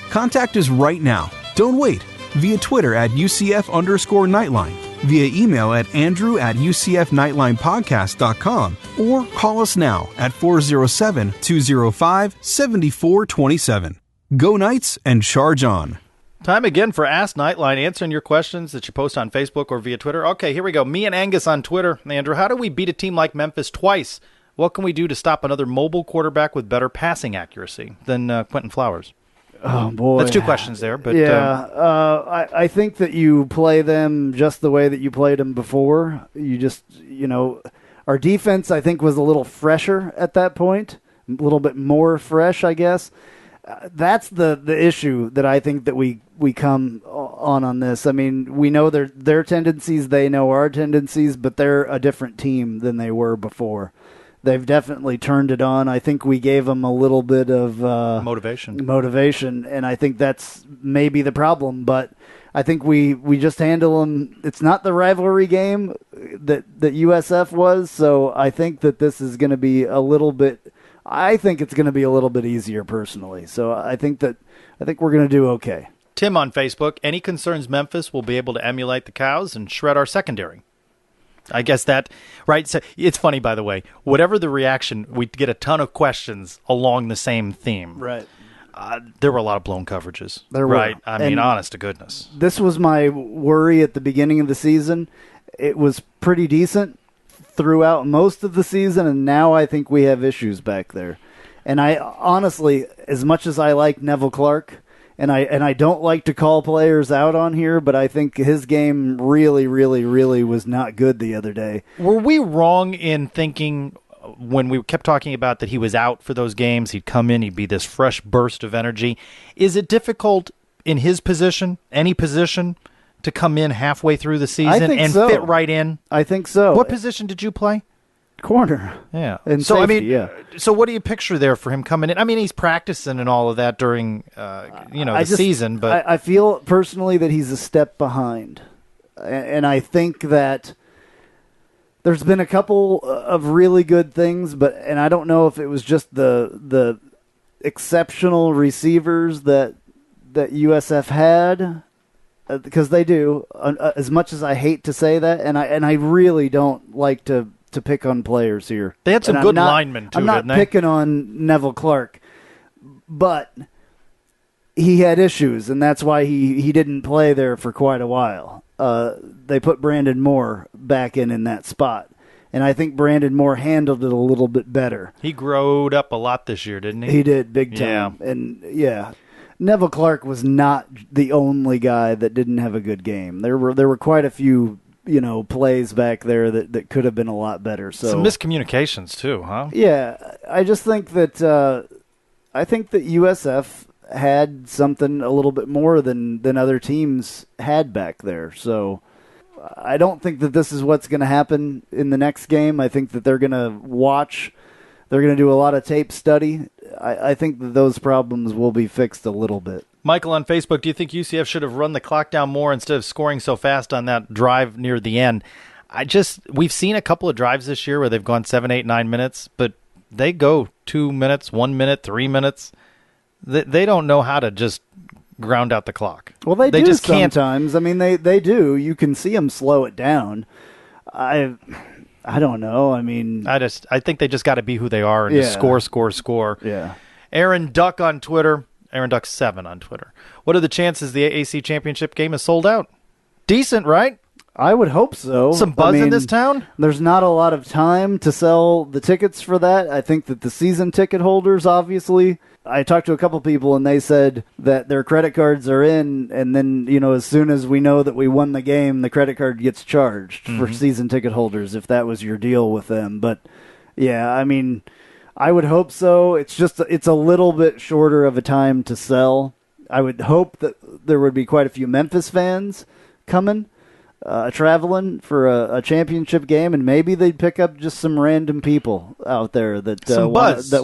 Contact us right now. Don't wait. Via Twitter at UCF_Knightline. Via email at andrew@UCFNightlinePodcast.com or call us now at 407-205-7427. Go Knights and charge on. Time again for Ask Knightline, answering your questions that you post on Facebook or via Twitter. Okay, here we go. Me and Angus on Twitter. Andrew, how do we beat a team like Memphis twice? What can we do to stop another mobile quarterback with better passing accuracy than Quentin Flowers? Oh, boy. That's two questions there. But I think that you play them just the way that you played them before. You just, our defense, I think, was a little fresher at that point, a little bit more fresh, I guess. That's the issue that I think that we come on this. I mean, we know their tendencies, they know our tendencies, but they're a different team than they were before. They've definitely turned it on. I think we gave them a little bit of motivation, and I think that's maybe the problem. But I think we just handle them. It's not the rivalry game that USF was, so I think that this is going to be a little bit. I think it's going to be a little bit easier personally. So I think we're going to do okay. Tim on Facebook, any concerns Memphis will be able to emulate the Cows and shred our secondary? I guess that, right? So it's funny, by the way, whatever the reaction, we get a ton of questions along the same theme. Right. There were a lot of blown coverages. There were. Right. I mean, honest to goodness. This was my worry at the beginning of the season. It was pretty decent throughout most of the season, and now I think we have issues back there. And I honestly, as much as I like Neville Clark, and I don't like to call players out on here, but I think his game really, really, really was not good the other day. Were we wrong in thinking when we kept talking about that he was out for those games, he'd come in, he'd be this fresh burst of energy. Is it difficult in his position, any position, to come in halfway through the season and fit right in? I think so. What position did you play? Corner. Yeah. And so, safety, I mean, so what do you picture there for him coming in? I mean, he's practicing and all of that during, the season, but I feel personally that he's a step behind. And I think that there's been a couple of really good things, and I don't know if it was just the exceptional receivers that USF had, because they do. As much as I hate to say that, and I really don't like to pick on players here. They had some good linemen too. I'm not picking on Neville Clark, but he had issues, and that's why he didn't play there for quite a while. They put Brandon Moore back in that spot, and I think Brandon Moore handled it a little bit better. He growed up a lot this year, didn't he? He did, big time. Yeah. And Neville Clark was not the only guy that didn't have a good game. There were quite a few plays back there that could have been a lot better. So some miscommunications too, huh? Yeah, I just think that USF had something a little bit more than other teams had back there. So I don't think that this is what's going to happen in the next game. I think that they're going to watch. They're going to do a lot of tape study. I think that those problems will be fixed a little bit. Michael on Facebook, do you think UCF should have run the clock down more instead of scoring so fast on that drive near the end? We've seen a couple of drives this year where they've gone 7, 8, 9 minutes, but they go 2 minutes, 1 minute, 3 minutes. They don't know how to just ground out the clock. Well, they do just sometimes. I mean, they do. You can see them slow it down. I don't know. I mean, I think they just got to be who they are and just score. Yeah. Aaron Duck on Twitter. Aaron Duck 7 on Twitter. What are the chances the AAC championship game is sold out? Decent, right? I would hope so. Some buzz in this town? There's not a lot of time to sell the tickets for that. I think that the season ticket holders, obviously, I talked to a couple people and they said that their credit cards are in, and then, as soon as we know that we won the game, the credit card gets charged for season ticket holders, if that was your deal with them. But yeah, I mean, I would hope so. It's a little bit shorter of a time to sell. I would hope that there would be quite a few Memphis fans coming, traveling for a championship game, and maybe they'd pick up just some random people out there that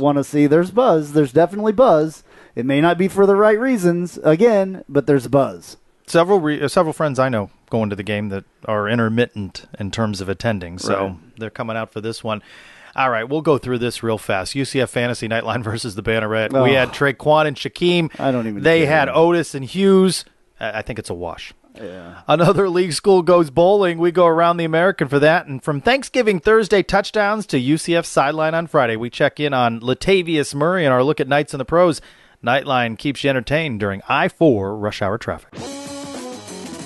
want to see. There's buzz. There's definitely buzz. It may not be for the right reasons, again, but there's buzz. Several friends I know going to the game that are intermittent in terms of attending, so they're coming out for this one. All right, we'll go through this real fast. UCF Fantasy Nightline versus the Banneret. We had Traquan and Shaquem. I don't even. They had Otis and Hughes. I think it's a wash. Yeah. Another league school goes bowling. We go around the American for that. And from Thanksgiving Thursday touchdowns to UCF sideline on Friday, we check in on Latavius Murray and our look at Knights and the Pros. Nightline keeps you entertained during I-4 rush hour traffic.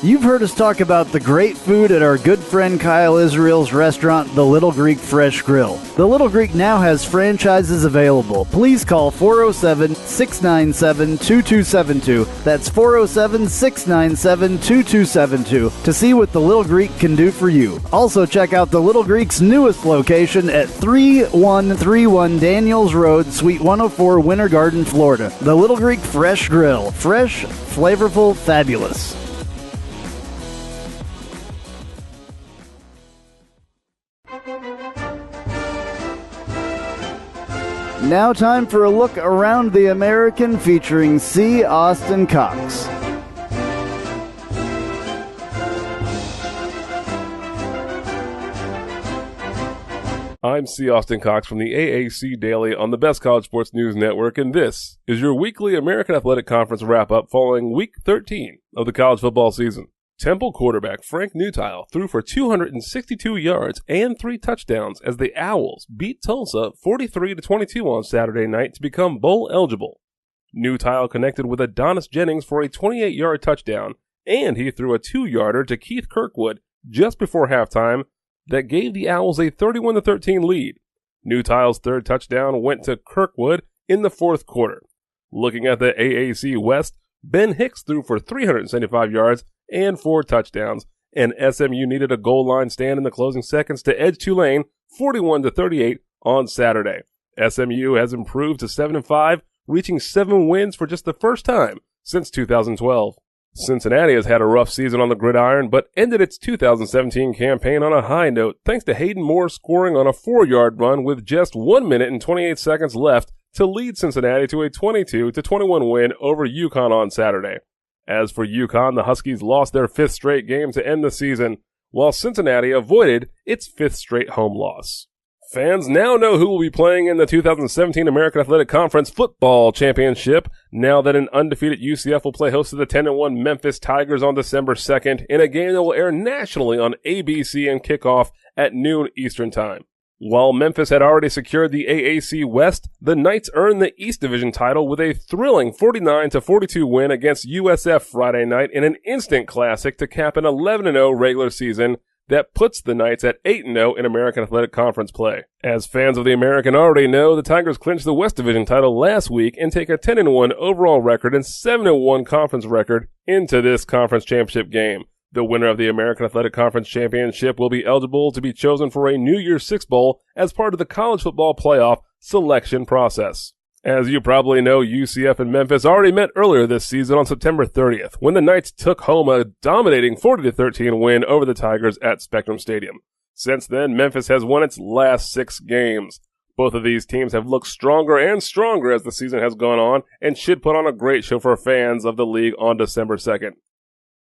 You've heard us talk about the great food at our good friend Kyle Israel's restaurant, The Little Greek Fresh Grill. The Little Greek now has franchises available. Please call 407-697-2272. That's 407-697-2272 to see what The Little Greek can do for you. Also check out The Little Greek's newest location at 3131 Daniels Road, Suite 104, Winter Garden, Florida. The Little Greek Fresh Grill. Fresh, flavorful, fabulous. Now time for a look around the American featuring C. Austin Cox. I'm C. Austin Cox from the AAC Daily on the Best College Sports News Network, and this is your weekly American Athletic Conference wrap-up following Week 13 of the college football season. Temple quarterback Frank Newtile threw for 262 yards and 3 touchdowns as the Owls beat Tulsa 43-22 on Saturday night to become bowl eligible. Newtile connected with Adonis Jennings for a 28-yard touchdown, and he threw a 2-yarder to Keith Kirkwood just before halftime that gave the Owls a 31-13 lead. Newtile's third touchdown went to Kirkwood in the fourth quarter. Looking at the AAC West, Ben Hicks threw for 375 yards and 4 touchdowns, and SMU needed a goal line stand in the closing seconds to edge Tulane 41-38 on Saturday. SMU has improved to 7-5, reaching 7 wins for just the first time since 2012. Cincinnati has had a rough season on the gridiron, but ended its 2017 campaign on a high note thanks to Hayden Moore scoring on a 4-yard run with just 1 minute and 28 seconds left to lead Cincinnati to a 22-21 win over UConn on Saturday. As for UConn, the Huskies lost their 5th straight game to end the season, while Cincinnati avoided its 5th straight home loss. Fans now know who will be playing in the 2017 American Athletic Conference Football Championship, now that an undefeated UCF will play host to the 10-1 Memphis Tigers on December 2nd in a game that will air nationally on ABC and kick off at noon Eastern Time. While Memphis had already secured the AAC West, the Knights earned the East Division title with a thrilling 49-42 win against USF Friday night in an instant classic to cap an 11-0 regular season that puts the Knights at 8-0 in American Athletic Conference play. As fans of the American already know, the Tigers clinched the West Division title last week and take a 10-1 overall record and 7-1 conference record into this conference championship game. The winner of the American Athletic Conference Championship will be eligible to be chosen for a New Year's Six Bowl as part of the college football playoff selection process. As you probably know, UCF and Memphis already met earlier this season on September 30th, when the Knights took home a dominating 40-13 win over the Tigers at Spectrum Stadium. Since then, Memphis has won its last 6 games. Both of these teams have looked stronger and stronger as the season has gone on, and should put on a great show for fans of the league on December 2nd.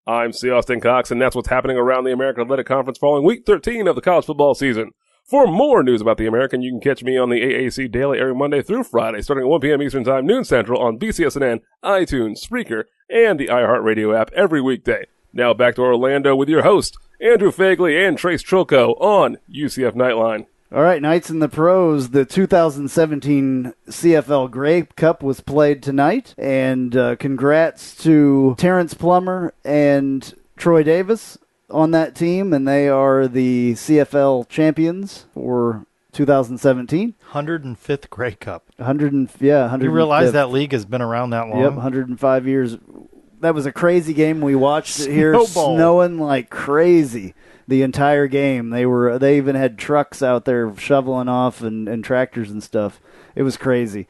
I'm C. Austin Cox, and that's what's happening around the American Athletic Conference following Week 13 of the college football season. For more news about the American, you can catch me on the AAC Daily every Monday through Friday, starting at 1 p.m. Eastern Time, noon Central, on BCSNN, iTunes, Spreaker, and the iHeartRadio app every weekday. Now back to Orlando with your host, Andrew Phegley and Trace Trylko on UCF Knightline. All right, Knights in the pros. The 2017 CFL Grey Cup was played tonight, and congrats to Terrence Plummer and Troy Davis on that team, and they are the CFL champions for 2017. 105th Grey Cup. 105th. You realize that league has been around that long? Yep, 105 years. That was a crazy game. We watched it here, snowing like crazy the entire game. They even had trucks out there shoveling off and tractors and stuff. It was crazy.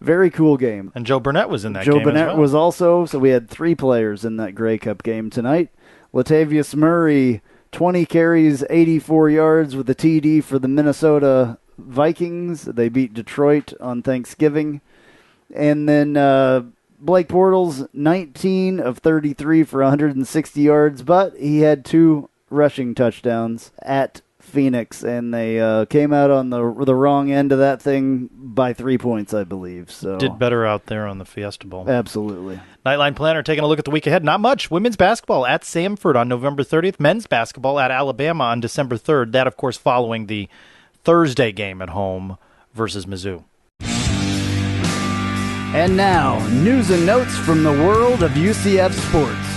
Very cool game. And Joe Burnett was in that game as well. Joe Burnett was also, so we had 3 players in that Grey Cup game tonight. Latavius Murray, 20 carries, 84 yards with a TD for the Minnesota Vikings. They beat Detroit on Thanksgiving. And then Blake Bortles, 19 of 33 for 160 yards, but he had 2 rushing touchdowns at Phoenix, and they came out on the wrong end of that thing by 3 points, I believe. So did better out there on the Fiesta Bowl. Absolutely. Knightline Planner taking a look at the week ahead. Not much. Women's basketball at Samford on November 30th. Men's basketball at Alabama on December 3rd. That, of course, following the Thursday game at home versus Mizzou. And now, news and notes from the world of UCF sports.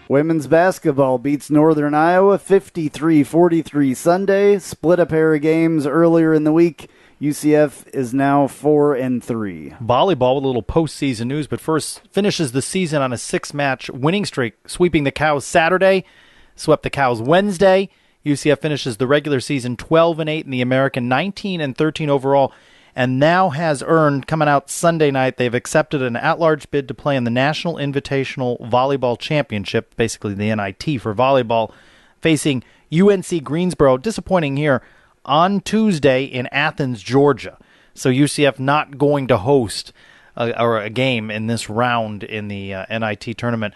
Women's basketball beats Northern Iowa 53-43 Sunday. Split a pair of games earlier in the week. UCF is now 4-3. Volleyball with a little postseason news, but first finishes the season on a 6-match winning streak, sweeping the Cows Saturday, swept the Cows Wednesday. UCF finishes the regular season 12-8 in the American, 19-13 overall, and now has earned, coming out Sunday night, they've accepted an at-large bid to play in the National Invitational Volleyball Championship, basically the NIT for volleyball, facing UNC Greensboro. Disappointing here on Tuesday in Athens, Georgia. So UCF not going to host a game in this round in the NIT tournament.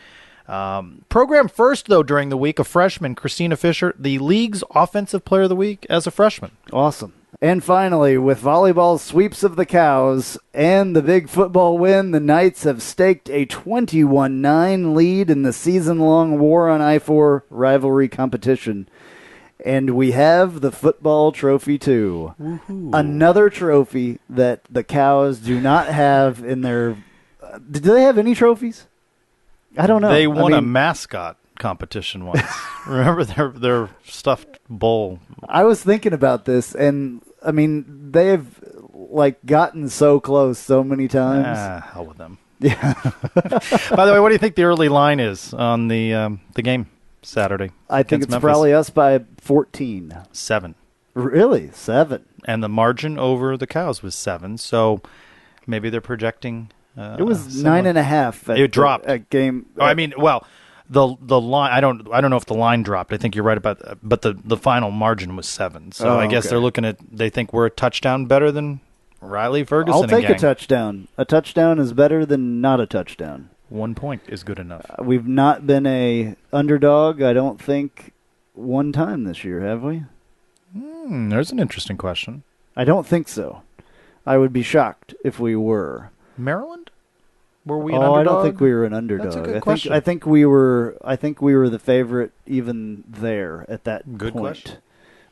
Program first, though, during the week, a freshman, Christina Fisher, the league's Offensive Player of the Week as a freshman. Awesome. And finally, with volleyball sweeps of the Cows and the big football win, the Knights have staked a 21-9 lead in the season-long War on I-4 rivalry competition. And we have the football trophy, too. Woo-hoo. Another trophy that the Cows do not have in their... do they have any trophies? I don't know. They won a mascot competition once. Remember their stuffed bull? I was thinking about this, and I mean, they've gotten so close so many times. Hell with them. Yeah. By the way, what do you think the early line is on the game? Saturday. I think it's Memphis. probably us by 14. 7. Really? 7? And the margin over the Cows was 7, so maybe they're projecting. It was 9.5. It dropped at game. The line. I don't know if the line dropped. I think you're right about that. But the final margin was 7. So I guess they're looking at. They think we're a touchdown better than Riley Ferguson. I'll take a touchdown. A touchdown is better than not a touchdown. 1 point is good enough. We've not been a underdog, I don't think, one time this year, have we? There's an interesting question. I don't think so. I would be shocked if we were. Maryland? Were we an underdog? I don't think we were an underdog. That's a good question. I think we were the favorite even there at that good point. Question.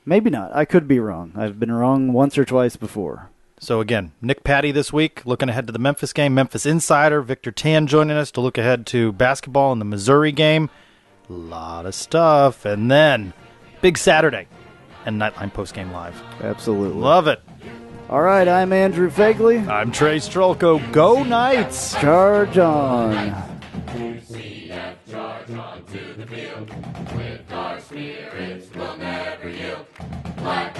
Maybe not. I could be wrong. I've been wrong once or twice before. So, again, Nick Patty this week, looking ahead to the Memphis game. Memphis Insider, Victor Tan joining us to look ahead to basketball in the Missouri game. A lot of stuff. And then, big Saturday and Knightline Postgame Live. Absolutely. Love it. All right, I'm Andrew Phegley. I'm Trace Trylko. Go Knights! Charge on. UCF, charge on to the field. With our spirits, we'll never yield. Black